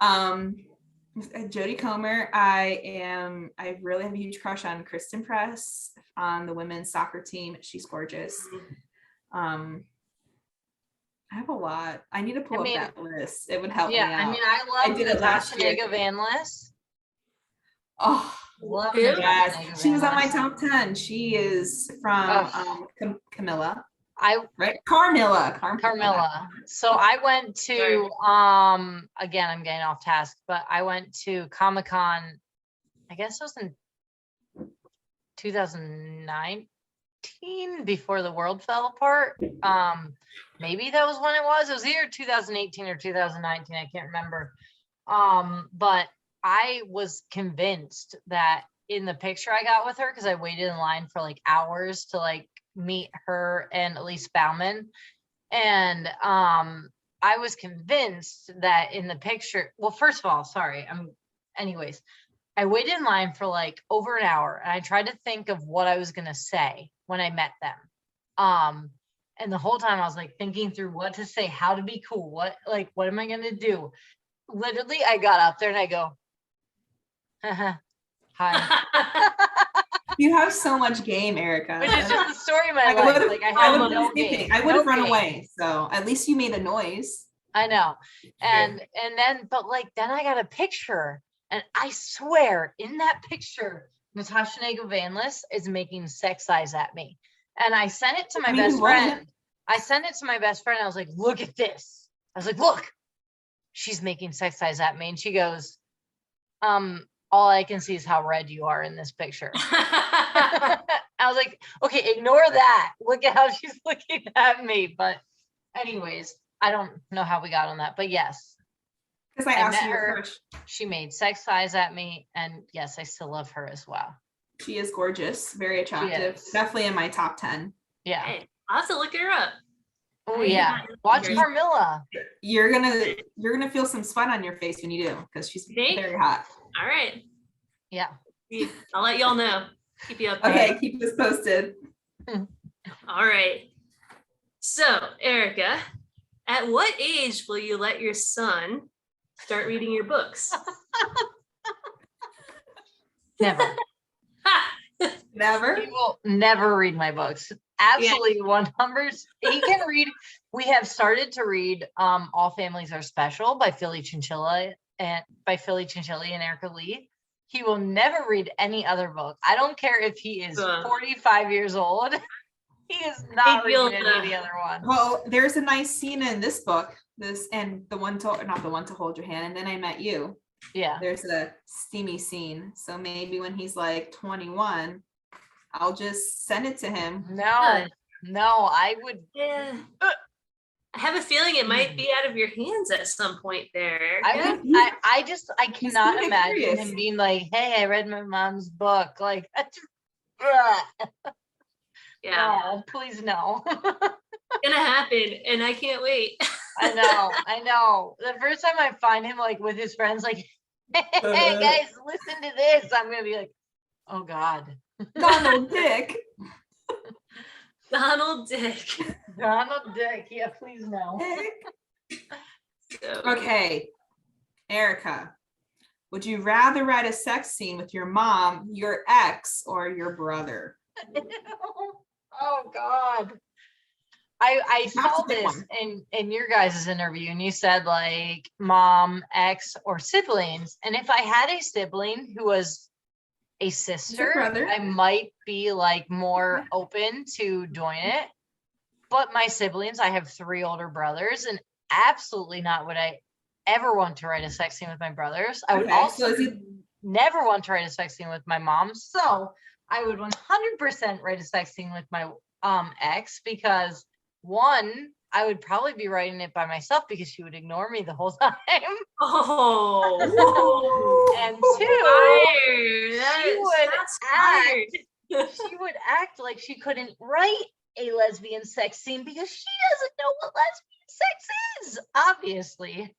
Jodie Comer. I really have a huge crush on Kristen Press on the women's soccer team. She's gorgeous. I have a lot. I need to pull up that list. It would help me out. I mean, I love Natasha Van-List. Oh, love yes. She was on my top 10. She is from Camilla. Carmilla. So I went to again, I'm getting off task, but I went to Comic-Con, I guess it was in 2019 before the world fell apart. Maybe that was when it was either 2018 or 2019, I can't remember. But I was convinced that in the picture I got with her, because I waited in line for like hours to like meet her and Elise Bauman, and I was convinced that in the picture, well, first of all, anyways, I waited in line for like over an hour, and I tried to think of what I was gonna say when I met them, and the whole time I was like thinking through what to say, how to be cool, what am I gonna do. Literally, I got up there and I go, hi. You have so much game, Erica. Which is just the story of my life. Like, I would have run away. So at least you made a noise. I know. And then I got a picture, and I swear in that picture, Natasha Van-List is making sex eyes at me. And I sent it to my best friend. I was like, look at this. I was like, look, she's making sex eyes at me. And she goes, all I can see is how red you are in this picture. I was like, okay, ignore that. Look at how she's looking at me. But anyways, I don't know how we got on that, but yes. Because I asked her, she made sex eyes at me, and yes, I still love her as well. She is gorgeous, very attractive. Definitely in my top 10. Yeah. Hey, I'll have to look her up. Oh yeah. Watch Carmilla. You're gonna feel some sweat on your face when you do, because she's very hot. All right. Yeah. I'll let y'all know. Keep you updated. Okay, keep us posted. All right. So, Erica, at what age will you let your son start reading your books? Never. Never? He will never read my books. Absolutely 100. He can read. We have started to read All Families Are Special by Philly Chinchilla and Erica Lee. He will never read any other book. I don't care if he is 45 years old. He is not reading any of the other one. Well, there's a nice scene in this book, not the one to hold your hand, and then I met you. Yeah. There's a steamy scene. So maybe when he's like 21, I'll just send it to him. No, I would. Yeah. I have a feeling it might be out of your hands at some point there. I cannot imagine him being like, hey, I read my mom's book. Like, Yeah. No, please no. It's gonna happen, and I can't wait. I know. The first time I find him like with his friends, like, hey guys, listen to this. I'm gonna be like, oh God. Donald Dick. Donald Dick. Donald Dick. Yeah, please no. So, Okay, Erica, would you rather write a sex scene with your mom, your ex, or your brother? Oh God. I Have saw to pick this one. in your guys' interview, and you said like mom, ex, or siblings. And if I had a sibling who was a sister, brother. I might be like more open to doing it. But my siblings, I have 3 older brothers, and absolutely not would I ever want to write a sex scene with my brothers. I would Okay, also so never want to write a sex scene with my mom. So I would 100% write a sex scene with my ex, because one, I would probably be writing it by myself because she would ignore me the whole time. oh, And fire. two, she She would act like she couldn't write a lesbian sex scene because she doesn't know what lesbian sex is, obviously.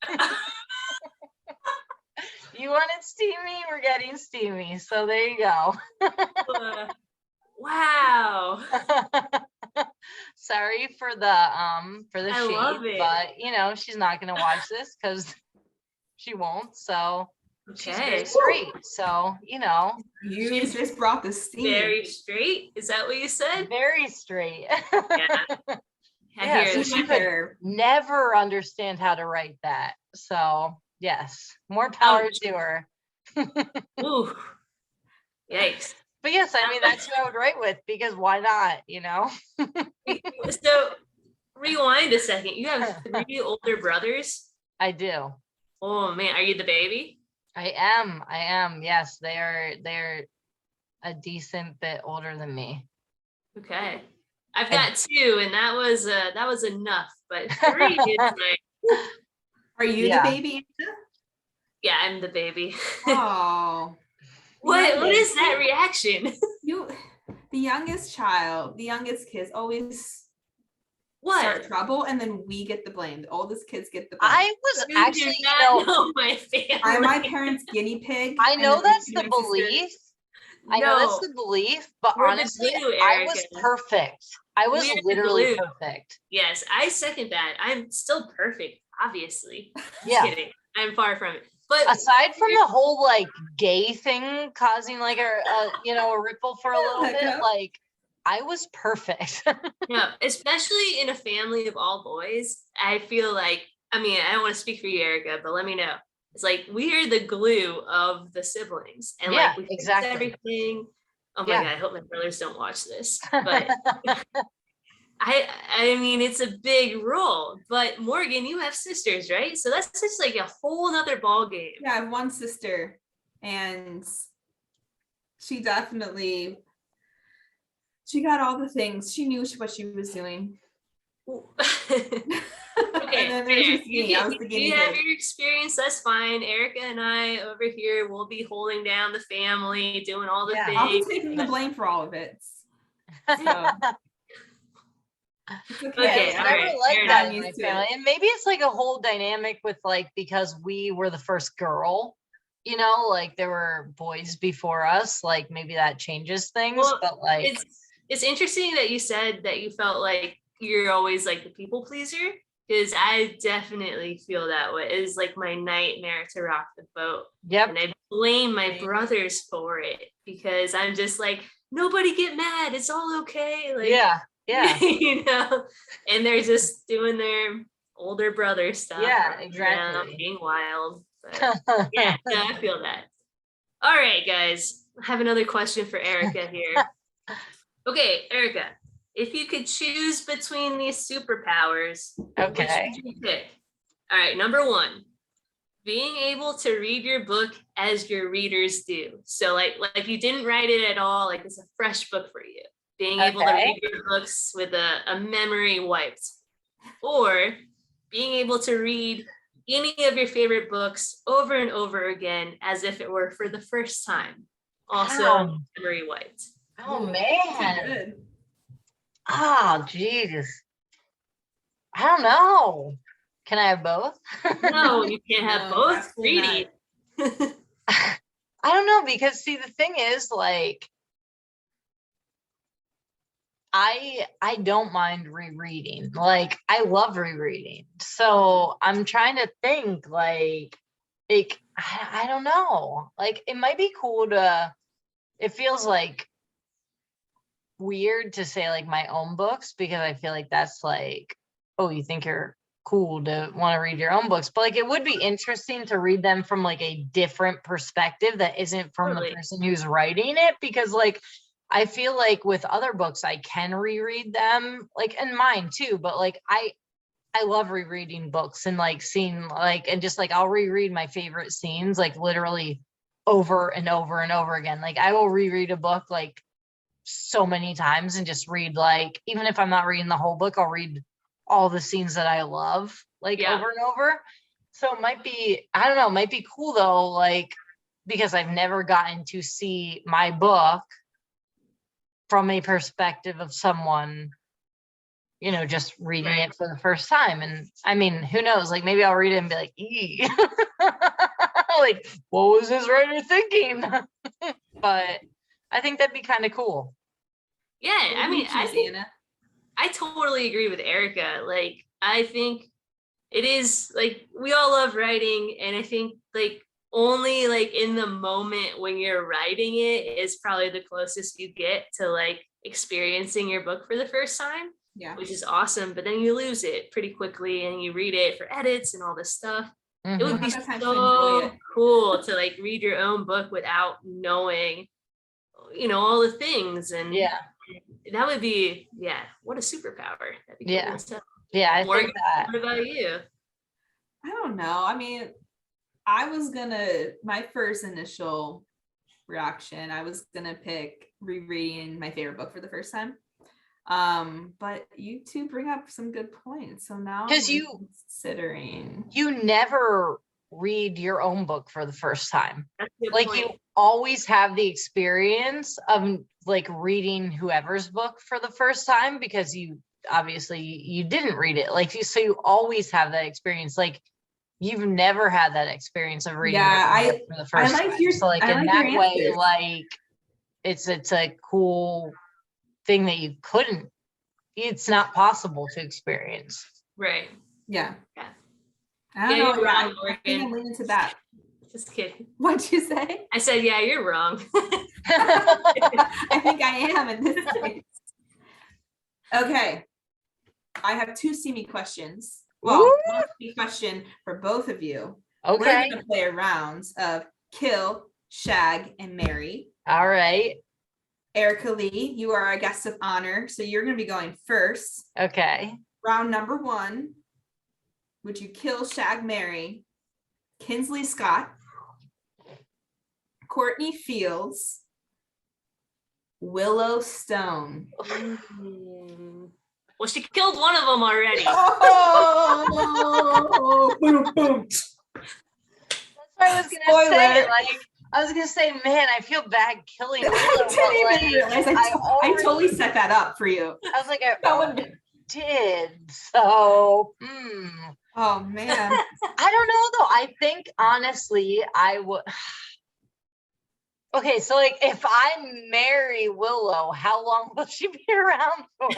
You wanted steamy, we're getting steamy. So there you go. Wow. Sorry for the I love shade, it. but you know, she's not gonna watch this because she won't. So she's very Okay. straight. So, you know, You She's just brought the steam. very straight. Is that what you said? very straight. Yeah. I Yeah, hear so it. she could never understand how to write that. So yes, more power to her. Ooh. Yikes. But yes, I mean, that's who I would write with, because why not, you know? So rewind a second. You have 3 older brothers? I do. Oh man, are you the baby? I am. Yes, they're a decent bit older than me. Okay. I've got 2, and that was enough, but 3 is like, Are you the baby? yeah, I'm the baby. Oh. What is that reaction? The youngest child, the youngest kids always start What? trouble, and then we get the blame. The oldest kids get the blame. I was You actually, do not know my family. I'm my parents' guinea pig. I and know then that's my the sister- belief. I know that's the belief, but We're the honestly, glue, I was Erica. perfect. I was We're the literally glue. perfect. Yes, I second that. I'm still perfect, obviously. Just Yeah. kidding. I'm far from it. But Aside from the whole like gay thing causing like a ripple for a little bit, like I was perfect. yeah, especially in a family of all boys, I feel like, I mean, I don't want to speak for you, Erica, but let me know. It's like we are the glue of the siblings, and Yeah, like we fix exactly. everything. Oh my Yeah. God, I hope my brothers don't watch this, but I mean, it's a big role. But Morgan, you have sisters, right? So that's just like a whole nother ball game. Yeah, I have one sister, and she definitely, she got all the things. She knew what she was doing. Okay, and then there's just me. I was the guinea you have pig. your experience, that's fine. Erica and I over here will be holding down the family, doing all the Yeah. I'll be things. taking the blame for all of it. So, it's okay. Yeah, it was all never right, like fair that enough. in my family. And maybe it's like a whole dynamic with like, because we were the first girl, you know, like there were boys before us, like maybe that changes things. Well, but like it's interesting that you said that you felt like you're always like the people pleaser, because I definitely feel that way. It's like my nightmare to rock the boat. Yep. And I blame my brothers for it, because I'm just like, nobody get mad, it's all okay. Like, yeah. you know, and they're just doing their older brother stuff. Yeah, running exactly. around, being wild. But yeah, no, I feel that. All right, guys, I have another question for Erica here. Okay, Erica, if you could choose between these superpowers, Okay. which would you pick? All right, number 1, being able to read your book as your readers do. So like you didn't write it at all, like it's a fresh book for you. Being able to read your books with a memory wiped. Or being able to read any of your favorite books over and over again as if it were for the first time. Also memory wiped. Oh man. Good. Oh, jeez. I don't know. Can I have both? No, you can't have No, both. absolutely Greedy. I don't know, because see, the thing is, like, I don't mind rereading. Like, I love rereading. So I'm trying to think, like I don't know. Like, it might be cool to, it feels like weird to say like my own books, because I feel like that's like, oh, you think you're cool to want to read your own books, but like it would be interesting to read them from like a different perspective that isn't from the Totally. person who's writing it, because like I feel like with other books I can reread them, like, and mine too, but like I love rereading books and like seeing like, and just like I'll reread my favorite scenes like literally over and over and over again. Like I will reread a book like so many times and just read, like, even if I'm not reading the whole book, I'll read all the scenes that I love like Yeah. over and over. So it might be, I don't know, it might be cool though, like, because I've never gotten to see my book from a perspective of someone, you know, just reading Right. it for the first time. And I mean, who knows, like maybe I'll read it and be like, ee. Like, what was this writer thinking? But I think that'd be kind of cool. Yeah, What I do mean, you choose, Anna? I totally agree with Erica. Like, I think it is like we all love writing, and I think like only like in the moment when you're writing it is probably the closest you get to like experiencing your book for the first time, Yeah. which is awesome. But then you lose it pretty quickly, and you read it for edits and all this stuff. It would Mhm. be Have that time to enjoy so it. cool to like read your own book without knowing, all the things, and Yeah. that would be, yeah, what a superpower. That'd be Yeah. cool. So, Yeah, I Morgan, think that. what about you? I don't know. I mean, my first initial reaction, I was gonna pick rereading my favorite book for the first time. But you two bring up some good points. So now I'm Because you considering. never read your own book for the first time. That's a good Like point. you always have the experience of like reading whoever's book for the first time, because you obviously you didn't read it. Like so you always have that experience. Like you've never had that experience of reading your own book for the first time. So like in that way, answers. like it's a cool thing that you couldn't, it's not possible to experience. Right. Yeah. Yeah. I don't Yeah, know. you're Yeah, wrong, I think I'm Morgan. leaning to that. Just kidding. What'd you say? I said, yeah, you're wrong. I think I am in this case. Okay. I have two see-me questions. Well, Ooh. one see-me question for both of you. Okay. We're going to play a round of kill, shag, and marry. All right. Erica Lee, you are our guest of honor, so you're going to be going first. Okay. Round number 1. Would you kill, shag, marry Kinsley Scott, Courtney Fields, Willow Stone? Well, she killed one of them already. Oh, boom, boom. That's what I was gonna Spoiler. say. Like, I was gonna say, man, I feel bad killing Willow, I didn't but, even like, realize. I totally set that up for you. I was like, I That would already did. So, Oh man. I don't know though. I think honestly, I would. Okay, so like, if I marry Willow, how long will she be around for?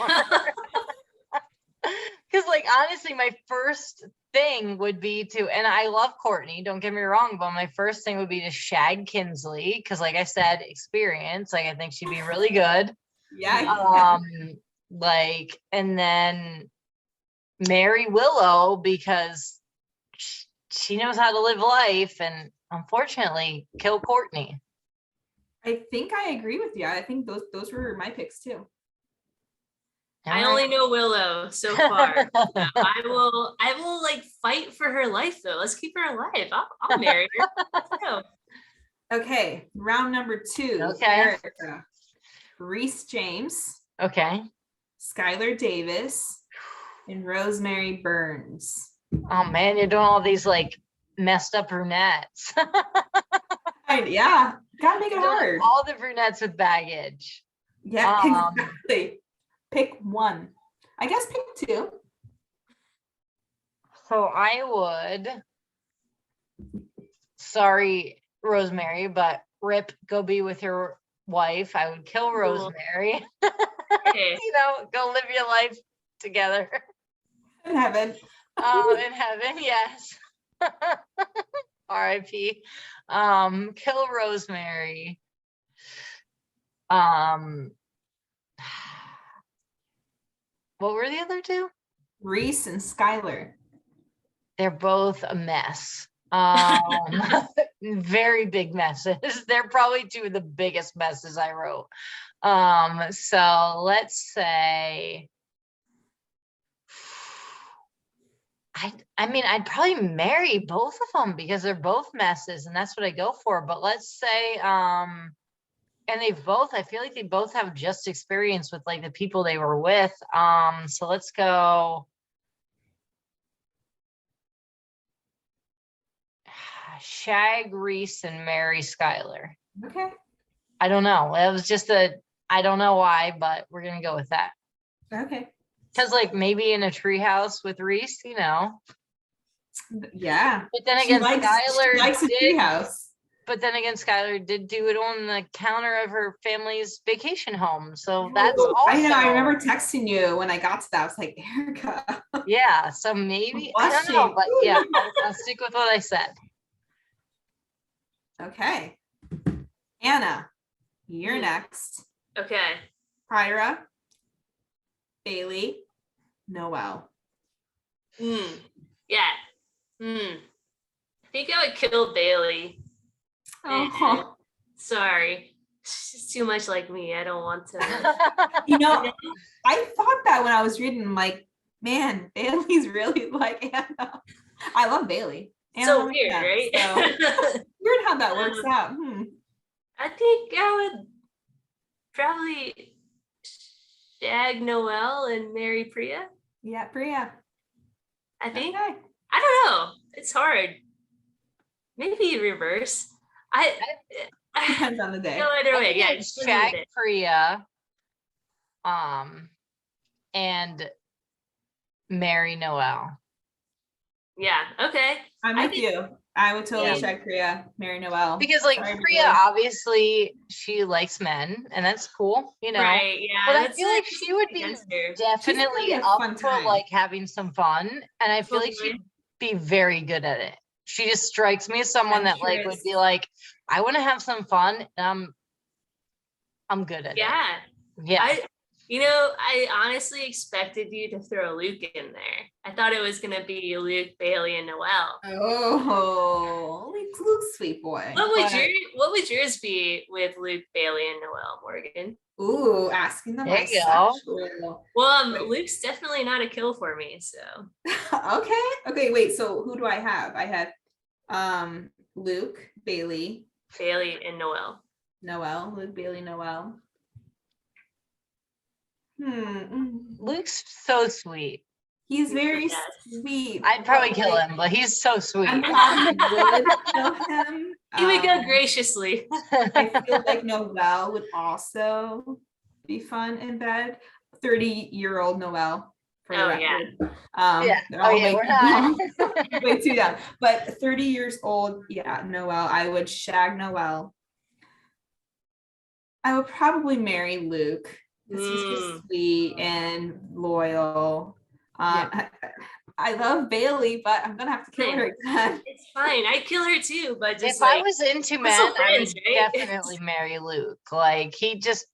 Because like, honestly, my first thing would be to, and I love Courtney, don't get me wrong, but my first thing would be to shag Kinsley, because like I said, experience, like I think she'd be really good. Yeah. Like, and then marry Willow because she knows how to live life, and unfortunately kill Courtney. I think I agree with you. I think those were my picks too. I only know Willow so far. I will like fight for her life though. Let's keep her alive. I'll marry her. Let's go. Okay, round number 2. Okay. Erica. Reese James. Okay. Skylar Davis. And Rosemary Burns. Oh man, you're doing all these like messed up brunettes. Yeah, gotta make it hard. All the brunettes with baggage. Yeah, exactly. Pick one. I guess pick two. So I would, sorry, Rosemary, but rip, go be with your wife. I would kill Rosemary. Okay. Go live your life together. In heaven. In heaven, yes. R.I.P. Kill Rosemary. What were the other two? Reese and Skylar. They're both a mess. Very big messes. They're probably two of the biggest messes I wrote. So let's say, I mean, I'd probably marry both of them because they're both messes and that's what I go for. But let's say, and I feel like they both have just experience with like the people they were with. So let's go. Shag Reese and marry Skylar. Okay. I don't know. It was just I don't know why, but we're gonna go with that. Okay. Because like maybe in a treehouse with Reese, Yeah. But then again, Skylar likes a treehouse. But then again, Skylar did do it on the counter of her family's vacation home. So that's also. I know. I remember texting you when I got to that. I was like, Erica. Yeah. So maybe I don't know, but yeah, I'll stick with what I said. Okay. Anna, you're next. Okay. Pyra, Bailey, Noelle. Yeah. I think I would kill Bailey. Oh. Sorry. She's too much like me. I don't want to. I thought that when I was reading, I'm like, man, Bailey's really like Anna. I love Bailey. Anna, so weird, right? So, weird how that works out. I think I would probably shag Noelle and marry Priya. Yeah, Priya. I think. Okay. I don't know. It's hard. Maybe reverse. Depends on the day. No, either way, yeah. Shag Priya, and marry Noelle. Yeah. Okay. I'm with you. I would totally shag Priya, marry Noelle. Because like Priya, obviously she likes men, and that's cool, Right. Yeah. But I feel like she would be definitely up for like having some fun, and I feel like she'd be very good at it. She just strikes me as someone that like would be like, I want to have some fun. I'm good at it. Yeah. I honestly expected you to throw Luke in there. I thought it was gonna be Luke, Bailey, and Noelle. Oh, Luke's sweet boy. What would yours be with Luke, Bailey, and Noelle, Morgan? Ooh, asking them. There you go. Well, Luke's definitely not a kill for me, so. Okay, wait, so who do I have? I have Luke, Bailey, and Noelle. Luke, Bailey, Noelle. Luke's so sweet. He's very sweet. I'd probably kill him, but he's so sweet. I probably would kill him. He would go graciously. I feel like Noelle would also be fun in bed. 30-year-old Noelle. For the record. We're not way too young. But 30 years old, Noelle. I would shag Noelle. I would probably marry Luke because he's just sweet and loyal. I love Bailey, but I'm gonna have to kill her again. It's fine. I'd kill her too, but just if I was into men, I would definitely marry Luke. Like he's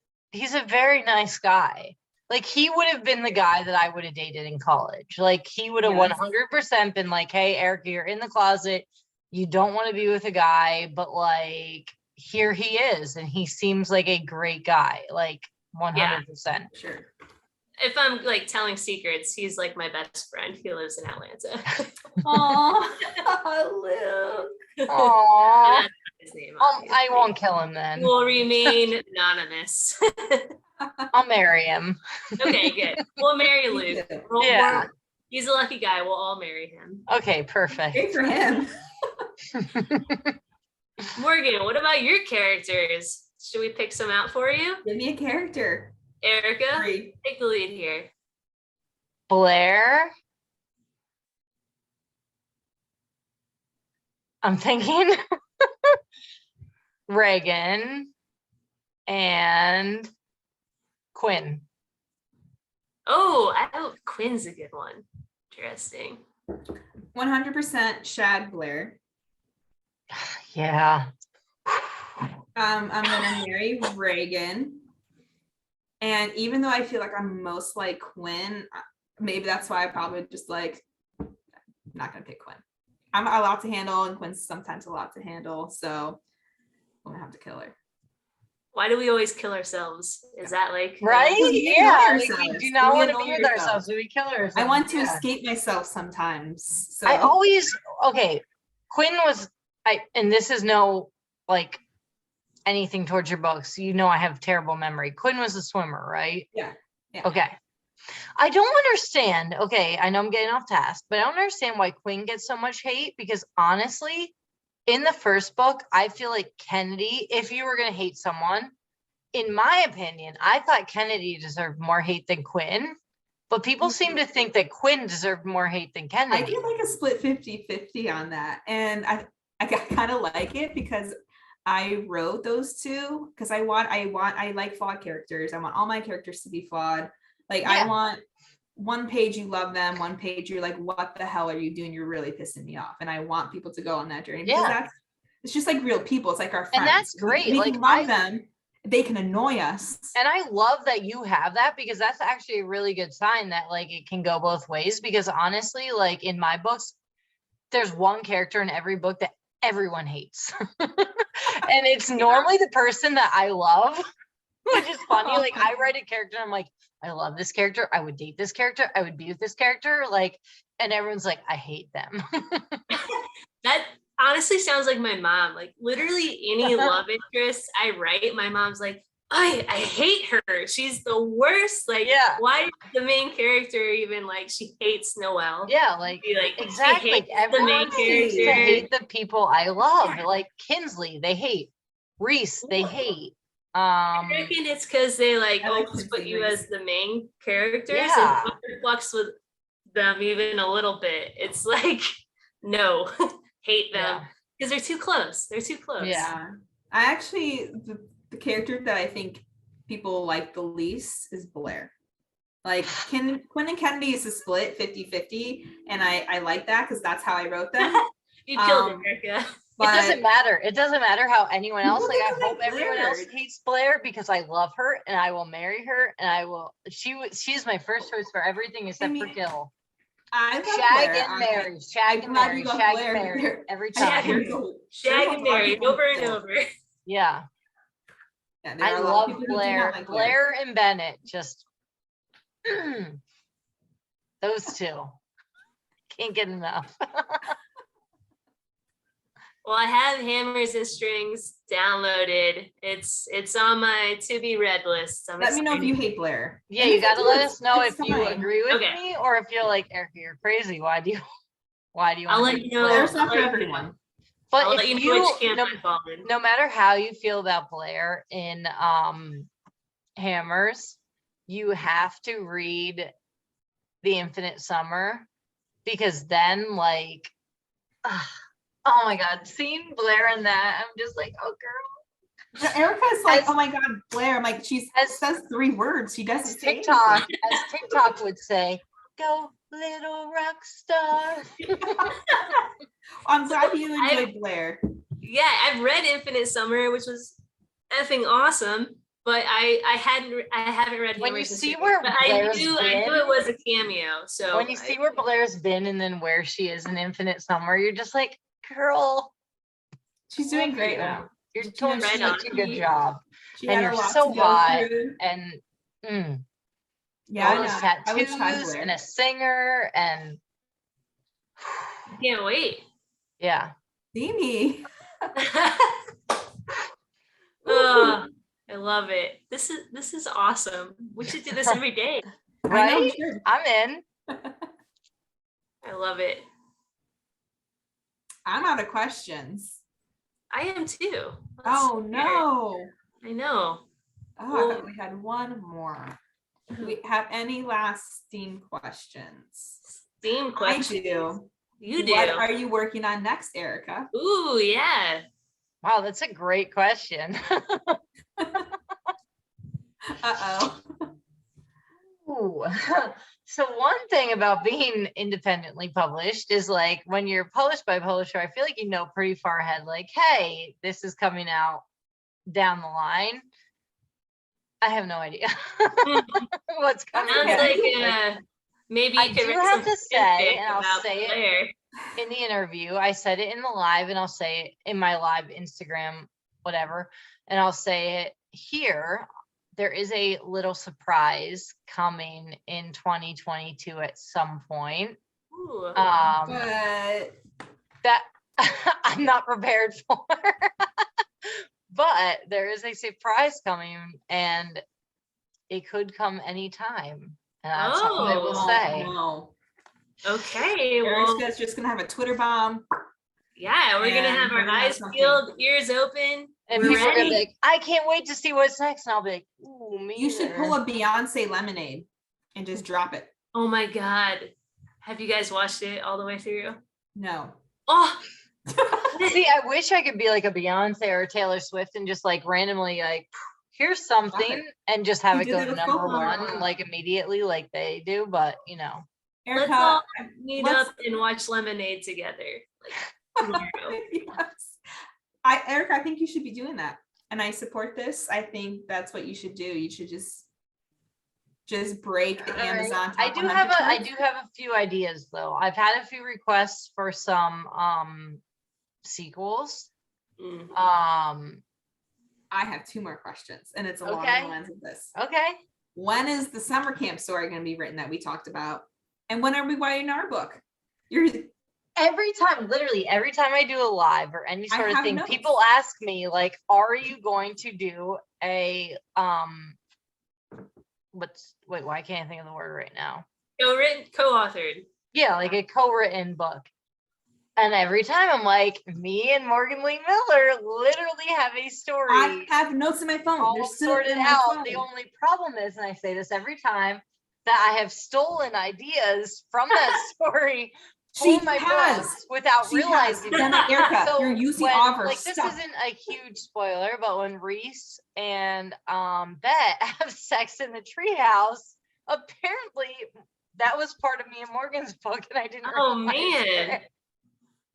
a very nice guy. Like he would have been the guy that I would have dated in college. Like he would have 100% been like, hey, Erica, you're in the closet. You don't want to be with a guy, but like here he is, and he seems like a great guy. Like 100%. Sure. If I'm like telling secrets, he's like my best friend. He lives in Atlanta. Aww, Luke. Aww. His name, I won't kill him then. We'll remain anonymous. I'll marry him. Okay, good. We'll marry Luke. He's a lucky guy. We'll all marry him. Okay, perfect. Great for him. Morgan, what about your characters? Should we pick some out for you? Give me a character. Erica, 3. take the lead here. Blair. I'm thinking Reagan and Quinn. Oh, Quinn's a good one. Interesting. 100% Shag Blair. Yeah. I'm gonna marry Reagan. And even though I feel like I'm most like Quinn, maybe that's why I probably just like not gonna pick Quinn. I'm a lot to handle, and Quinn's sometimes a lot to handle, so I'm gonna have to kill her. Why do we always kill ourselves? Is that like Right? We Yeah. annoy Like we ourselves. do not We want to annoy be with ourselves. ourselves, so we kill ourselves. I want to Yeah. escape myself sometimes. So I always Quinn was and this is no like anything towards your books. You know I have terrible memory. Quinn was a swimmer, right? Yeah. Okay. I don't understand. Okay, I know I'm getting off task, but I don't understand why Quinn gets so much hate, because honestly, in the first book, I feel like Kennedy, if you were going to hate someone, in my opinion, I thought Kennedy deserved more hate than Quinn, but people seem to think that Quinn deserved more hate than I Kennedy. get like a split 50-50 on that. And I kind of like it because I wrote those two because I like flawed characters. I want all my characters to be flawed. Like I want one page you love them, one page you're like, what the hell are you doing? You're really pissing me off. And I want people to go on that journey because it's just like real people. It's like our friends. And that's great. We like can love them. They can annoy us. And I love that you have that, because that's actually a really good sign that like it can go both ways. Because honestly, like in my books, there's one character in every book that everyone hates. And it's normally the person that I love, which is funny. Like I write a character, I'm like, I love this character. I would date this character. I would be with this character. Like, and everyone's like, I hate them. That honestly sounds like my mom. Like literally any love interest I write, my mom's like, I hate her. She's the worst. Like, why is the main character even like she hates Noelle? Yeah, like exactly. Like, everyone seems to hate the people I love. Like Kinsley, they hate. Reese, they hate. I reckon it's because they like always put you as the main characters and flux with them even a little bit. It's like, no, hate them because they're too close. They're too close. Yeah. I actually, the character that I think people like the least is Blair. Like Quinn and Kennedy is a split 50-50. And I like that because that's how I wrote them. You killed it, Erica. It doesn't matter. It doesn't matter how anyone else, like I hope everyone else hates Blair because I love her and I will marry her and I will, she's my first choice for everything except for Gil. Shag and marry, shag and marry, shag and marry every time. Shag and marry over and over. Yeah. I love Blair. Like Blair and Bennett, just those two. Can't get enough. Well, I have Hammers and Strings downloaded. It's on my to be read list. Let me know if you hate Blair. Yeah, you got to let us know if you agree with me or if you're like, Erica, you're crazy. Why do you I'll let you know. Blair's not for everyone. But I'll let you know which camp I'm falling. No matter how you feel about Blair in Hammers, you have to read The Infinite Summer, because then like oh my God, seeing Blair in that, I'm just like, oh girl. Erica's like, oh my God, Blair. I'm like, she says 3 words. She doesn't say TikTok, as TikTok would say, go little rock star. I'm glad you enjoyed Blair. Yeah, I've read Infinite Summer, which was effing awesome, but I haven't read. When you see where Blair's been, I knew it was a cameo. So when you see where Blair's been and then where she is in Infinite Summer, you're just like, girl, she's doing great now. You're doing such a good job, and you're so hot, and all those tattoos and a singer, and I can't wait. Yeah, see me. Oh, I love it. This is awesome. We should do this every day. Right? I'm in. I love it. I'm out of questions. I am too. Oh no. I know. Oh, I thought we had one more. Do we have any lasting questions? Steam questions. I do. You do. What are you working on next, Erica? Ooh, yeah. Wow, that's a great question. Uh-oh. Ooh. So one thing about being independently published is like when you're published by a publisher, I feel like you know pretty far ahead, like, hey, this is coming out down the line. I have no idea what's coming Sounds out. like maybe you I could do write have some to say, fanfic and I'll about say Blair. it in the interview. I said it in the live, and I'll say it in my live Instagram, whatever, and I'll say it here. There is a little surprise coming in 2022 at some point. Ooh. But That I'm not prepared for. But there is a surprise coming, and it could come anytime. And that's all I will say. No. Okay, well, Erica's just gonna have a Twitter bomb. yeah, we're gonna And have we're our gonna have eyes something. peeled, ears open. And We're people are gonna ready. be like, I can't wait to see what's next. And I'll be like, ooh, me You should either. pull a Beyonce lemonade and just drop it. Oh my God. Have you guys watched it all the way through? No. Oh, See, I wish I could be like a Beyonce or a Taylor Swift and just like randomly like, here's something and just have You it did go that to with number Folklore. one like immediately like they do, but you know. let's Erica, all meet let's- up and watch Lemonade together. Like, tomorrow. yes. Erica, I think you should be doing that. And I support this. I think that's what you should do. You should just break the Amazon. I top do 100 have charts. a few ideas though. I've had a few requests for some sequels. Mm. I have two more questions, and it's along Okay. the lines of this. Okay. When is the summer camp story going to be written that we talked about? And when are we writing our book? You're Literally every time I do a live or any I sort of have thing, notes. people ask me like, are you going to do a why can't I think of the word right now? Co-authored. Yeah, like a co-written book. And every time I'm like, me and Morgan Lee Miller literally have a story I have notes in my phone. all They're still sorted in my out. phone. The only problem is, and I say this every time, that I have stolen ideas from that story She for my has. books without She has. realizing Then, it. Erica, So you're using when, all of her like, this stuff. isn't a huge spoiler, but when Reese and Bet have sex in the treehouse, apparently that was part of me and Morgan's book, and I didn't Oh, realize man. it.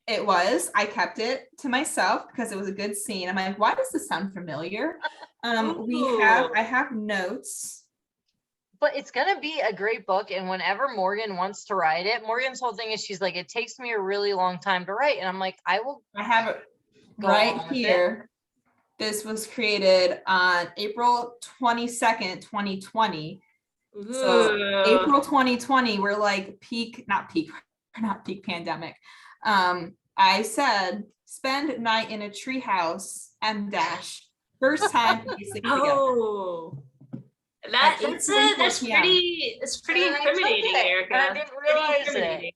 It was. I kept it to myself because it was a good scene. I'm like, why does this sound familiar? Ooh. I have notes. But it's gonna be a great book, and whenever Morgan wants to write it, Morgan's whole thing is she's like, it takes me a really long time to write, and I'm like, I have it Go right along with here. This was created on April 22nd, 2020. So Ooh. April 2020, we're like we're not peak pandemic. I said, spend night in a treehouse, first time piecing together. Oh, At that's 8:44 p.m. it's pretty And I took incriminating, it, Erica. and I didn't Pretty realize it. incriminating.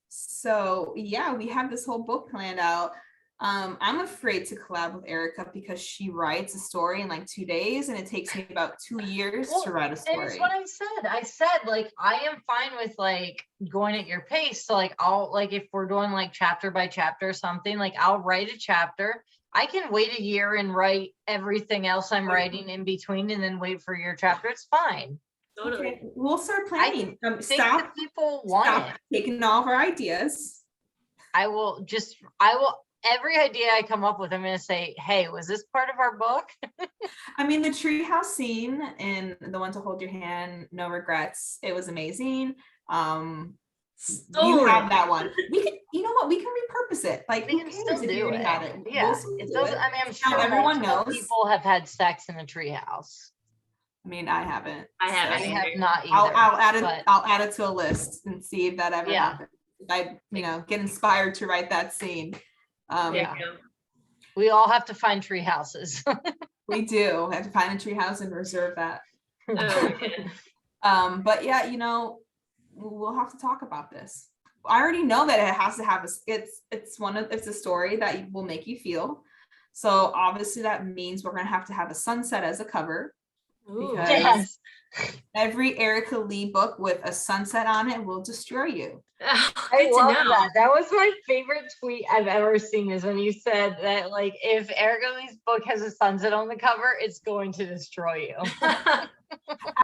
So yeah, we have this whole book planned out. I'm afraid to collab with Erica because she writes a story in like 2 days, and it takes me about 2 years to write a And story. it's what I said. I said, like, I am fine with like going at your pace. So like I'll like if we're doing like chapter by chapter or something, like I'll write a chapter. I can wait a year and write everything else I'm writing in between and then wait for your chapter. It's fine. Totally. Okay, we'll start planning. I think Stop that people want it. taking all of our ideas. I will every idea I come up with, I'm gonna say, hey, was this part of our book? I mean, the treehouse scene and the one to hold your hand, no regrets. It was amazing. You have that one. We can, you know what? We can repurpose it. Like, We who can cares still if you do already it. had it? Yeah, We'll still it's do those, it. I mean, I'm Now sure everyone multiple knows. people have had sex in the treehouse. I mean, I haven't. I haven't. I so have either. not either. I'll add it to a list and see if that ever Yeah. happens. If I, get inspired to write that scene. There Yeah. you go. We all have to find tree houses. We do have to find a treehouse and reserve that. Oh, yeah. But yeah, we'll have to talk about this. I already know that it has to have it's a story that will make you feel. So obviously that means we're gonna have to have a sunset as a cover, because Yes. every Erica Lee book with a sunset on it will destroy you. I love that. That was my favorite tweet I've ever seen, is when you said that, like, if Erica Lee's book has a sunset on the cover, it's going to destroy you.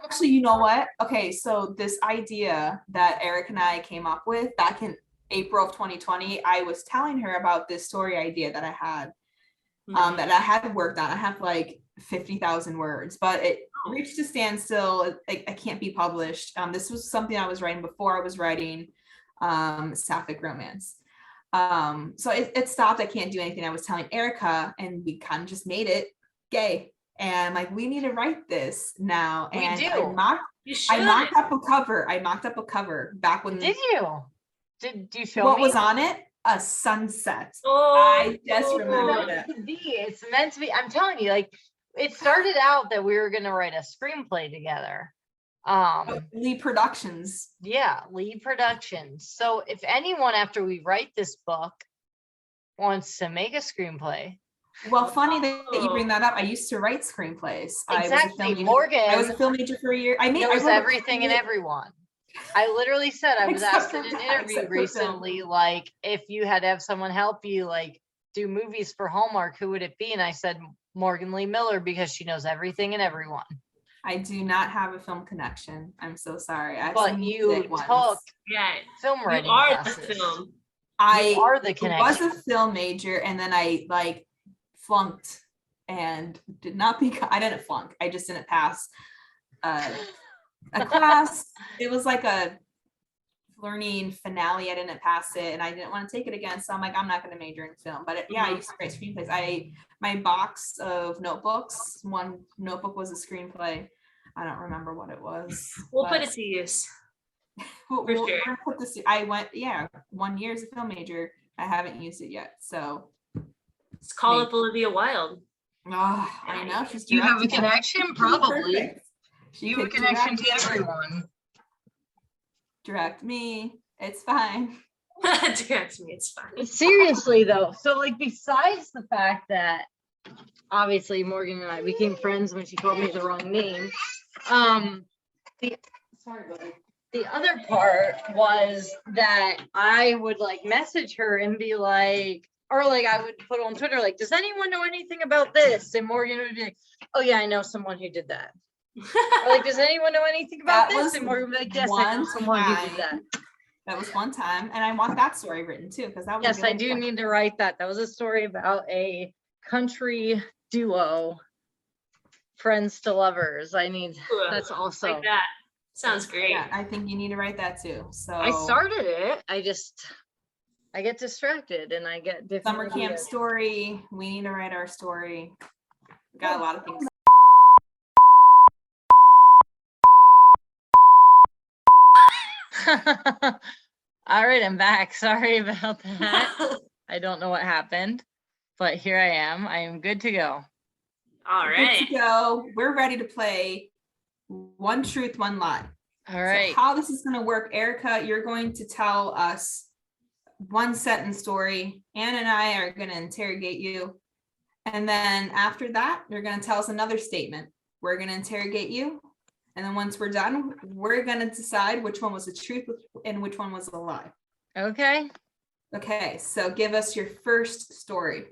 Actually, you know what? Okay, so this idea that Eric and I came up with back in April of 2020, I was telling her about this story idea that I had, that I had worked on. I have like 50,000 words, but it reached a standstill. I can't be published. This was something I was writing before I was writing sapphic romance. So it stopped. I can't do anything. I was telling Erica, and we kind of just made it gay. And like, we need to write this now. And We do. I mocked up a cover. I mocked up a cover back when. Did you? Did you show what me? was on it? A sunset. Oh, I just remembered it. It's meant to be. I'm telling you, like, it started out that we were gonna write a screenplay together. Lee Productions. Yeah, Lee Productions. So if anyone after we write this book wants to make a screenplay. Well, funny that you bring that up. I used to write screenplays. Exactly, Morgan. I was a film major for a year. I knows everything and everyone. I literally said, I was asked in an interview recently, like, if you had to have someone help you, like, do movies for Hallmark, who would it be? And I said Morgan Lee Miller, because she knows everything and everyone. I do not have a film connection. I'm so sorry. But you took film writing classes. The film. I are the connection. Was a film major, and then I like flunked and did not become. I didn't flunk. I just didn't pass a class. It was like a learning finale. I didn't pass it, and I didn't want to take it again. So I'm like, I'm not going to major in film. But I used to write screenplays. My box of notebooks. One notebook was a screenplay. I don't remember what it was. We'll put it to use. We'll put this. I went 1 year as a film major. I haven't used it yet. So let's call up Olivia Wilde. Oh, I know. You have a connection, probably. You have a connection to everyone. Direct me. It's fine. Direct me. It's fine. Seriously though. So like, besides the fact that obviously Morgan and I became friends when she told me the wrong name. The other part was that I would like message her and be like, or like I would put on Twitter, like, does anyone know anything about this? And Morgan would be like, oh yeah, I know someone who did that. Or like, does anyone know anything about this? And Morgan would be like, yes, I know someone who did that. That was one time, and I want that story written too, because that was. Yes, I do need to write that. That was a story about a country duo, friends to lovers. That's also like that. Sounds great. Yeah, I think you need to write that too. So I started it. I get distracted and I get different summer camp story. We need to write our story. We got a lot of things. All right, I'm back. Sorry about that. I don't know what happened, but here I am. I am good to go. All right. Good to go. We're ready to play One Truth, One Lie. All right. So how this is going to work, Erica, you're going to tell us one sentence story. Anna and I are going to interrogate you. And then after that, you're going to tell us another statement. We're going to interrogate you. And then once we're done, we're going to decide which one was the truth and which one was a lie. Okay. Okay. So give us your first story.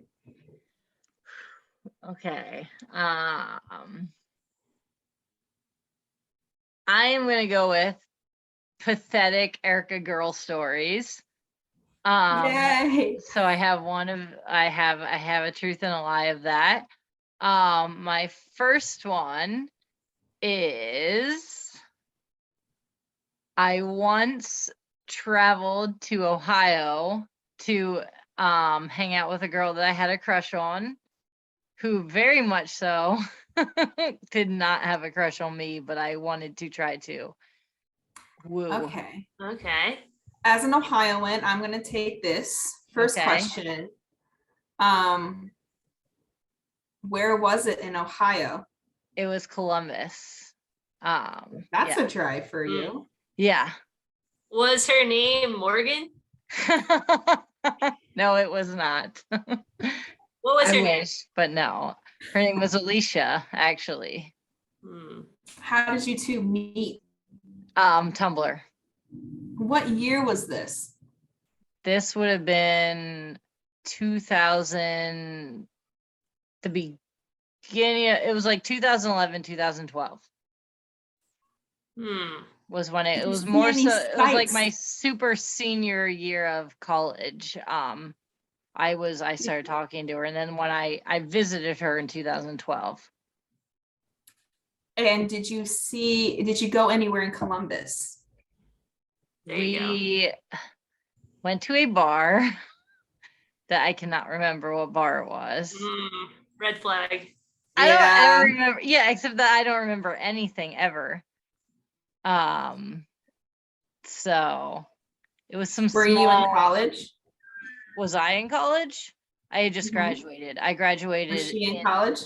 Okay. I am going to go with pathetic Erica girl stories. Yay. So I have I have a truth and a lie of that. My first one is I once traveled to Ohio to hang out with a girl that I had a crush on, who very much so did not have a crush on me, but I wanted to try to. Woo. Okay. As an Ohioan, I'm going to take this first question. Where was it in Ohio? It was Columbus. That's a drive for you. Yeah. Was her name Morgan? No, it was not. What was I her name? wish, but no. Her name was Alicia, actually. How did you two meet? Tumblr. What year was this? This would have been 2000, the beginning, it was like 2011, 2012 was when it was more so, it was like my super senior year of college. I started talking to her, and then when I visited her in 2012. And did you go anywhere in Columbus? We went to a bar that I cannot remember what bar it was. Red flag. I don't ever remember. Yeah, except that I don't remember anything ever. So it was some Were you in college? Was I in college? I had just graduated. I graduated. Was she in college?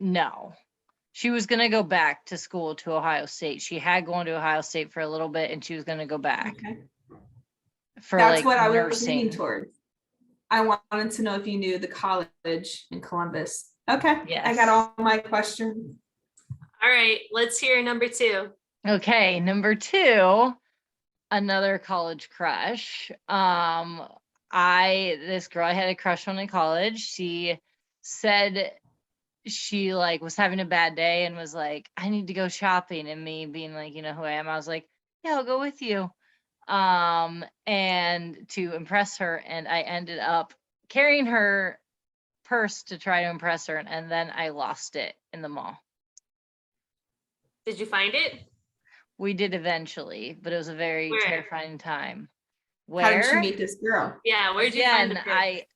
No. She was going to go back to school to Ohio State. She had gone to Ohio State for a little bit, and she was going to go back. Okay. For That's like what nursing. I was leaning towards. I wanted to know if you knew the college in Columbus. Okay. Yes. I got all my questions. All right. Let's hear number 2. Okay. Number 2, another college crush. This girl I had a crush on in college. She said she like was having a bad day and was like, I need to go shopping, and me being like, you know who I am, I was like, yeah, I'll go with you, and to impress her, and I ended up carrying her purse to try to impress her, and then I lost it in the mall. Did you find it? We did eventually, but it was a very terrifying time. Where? How did you meet this girl? Yeah, where'd you find the purse? I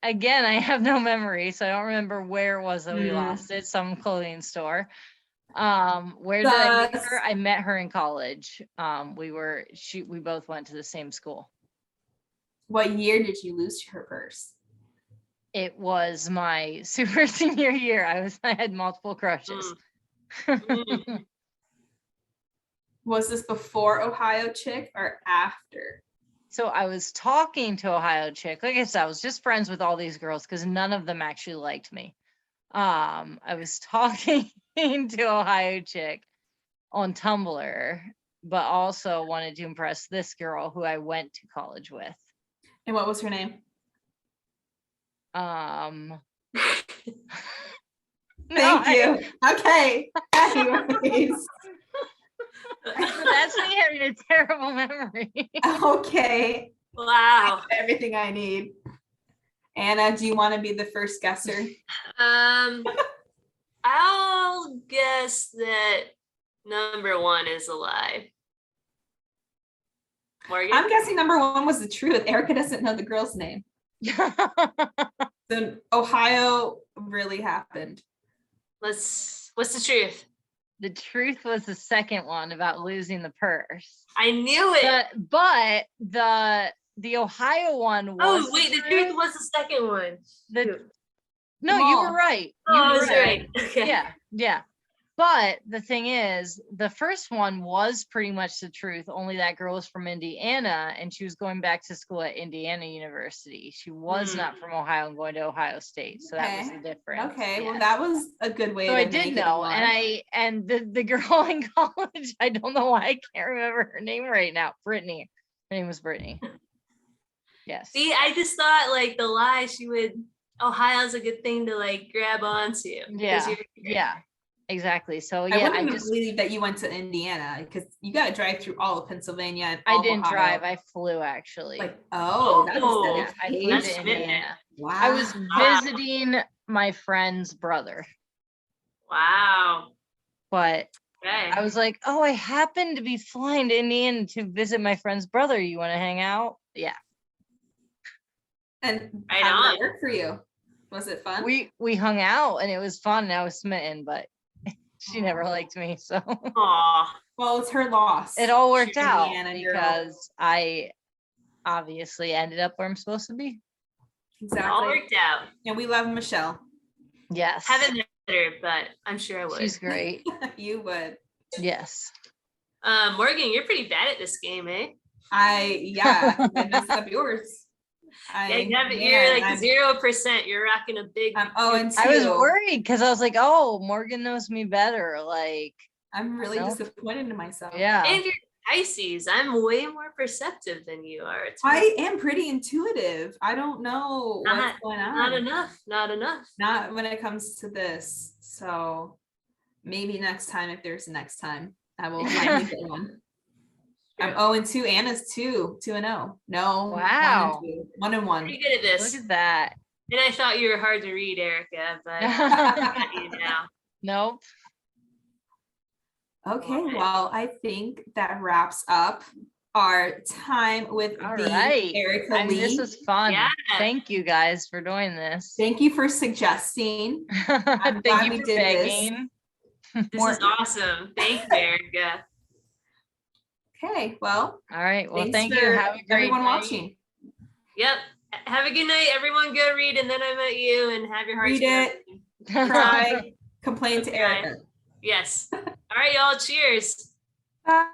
have no memory, so I don't remember where it was that we lost it. Some clothing store. Where did I meet her? I met her in college. We both went to the same school. What year did you lose her purse? It was my super senior year. I had multiple crushes. Was this before Ohio chick or after? So I was talking to Ohio chick. Like I said, I was just friends with all these girls because none of them actually liked me. I was talking to Ohio chick on Tumblr, but also wanted to impress this girl who I went to college with. And what was her name? Thank you. Okay. Anyways. That's me having a terrible memory. Okay. Wow. Everything I need. Anna, do you want to be the first guesser? I'll guess that number 1 is alive. Morgan? I'm guessing number 1 was the truth. Erica doesn't know the girl's name. Then Ohio really happened. What's the truth? The truth was the second one about losing the purse. I knew it. But the Ohio one was. Oh wait, the truth was the second one. No, you were right. I was right. Okay. Yeah. But the thing is, the first one was pretty much the truth. Only that girl was from Indiana, and she was going back to school at Indiana University. She was not from Ohio and going to Ohio State, so that was the difference. Okay, well, that was a good way. So I did know, and the girl in college, I don't know why I can't remember her name right now. Brittany. Her name was Brittany. Yes. See, I just thought like the lie Ohio's a good thing to like grab onto. Yeah. Exactly. So I wouldn't believe that you went to Indiana because you got to drive through all of Pennsylvania. And I didn't drive. I flew actually. That's I flew to Indiana. Wow. I was visiting my friend's brother. Wow. But I was like, oh, I happen to be flying to Indiana to visit my friend's brother. You want to hang out? Yeah. And how did it work for you? Was it fun? We hung out and it was fun and I was smitten, but she never liked me, so. Aww. Well, it's her loss. It all worked out because I obviously ended up where I'm supposed to be. Exactly. It all worked out. And we love Michelle. Yes. Haven't met her, but I'm sure I would. She's great. You would. Yes. Morgan, you're pretty bad at this game, eh? I messed up yours. You're like 0%. You're rocking a big. I'm 0-2. I was worried because I was like, oh, Morgan knows me better. Like, I'm really disappointed in myself. yeah. And you're Pisces. I'm way more perceptive than you are. I am pretty intuitive. I don't know what's going on. Not enough. Not when it comes to this. So maybe next time, if there's a next time, I will finally get one. I'm 0-2. Anna's 2-0. No. Wow. 1-1. Pretty good at this. Look at that. And I thought you were hard to read, Erica, but I got you now. Nope. Okay, well, I think that wraps up our time with Erica Lee. This was fun. Yeah. Thank you guys for doing this. Thank you for suggesting. Thank you for begging. This is awesome. Thank you, Erica. Okay, well. All right. Well, thank you. Have a great everyone night. Watching. Yep. Have a good night. Everyone go read And Then I Met You and have your heart. Read it. Cry. Complain to Erica. Yes. All right, y'all. Cheers. Bye.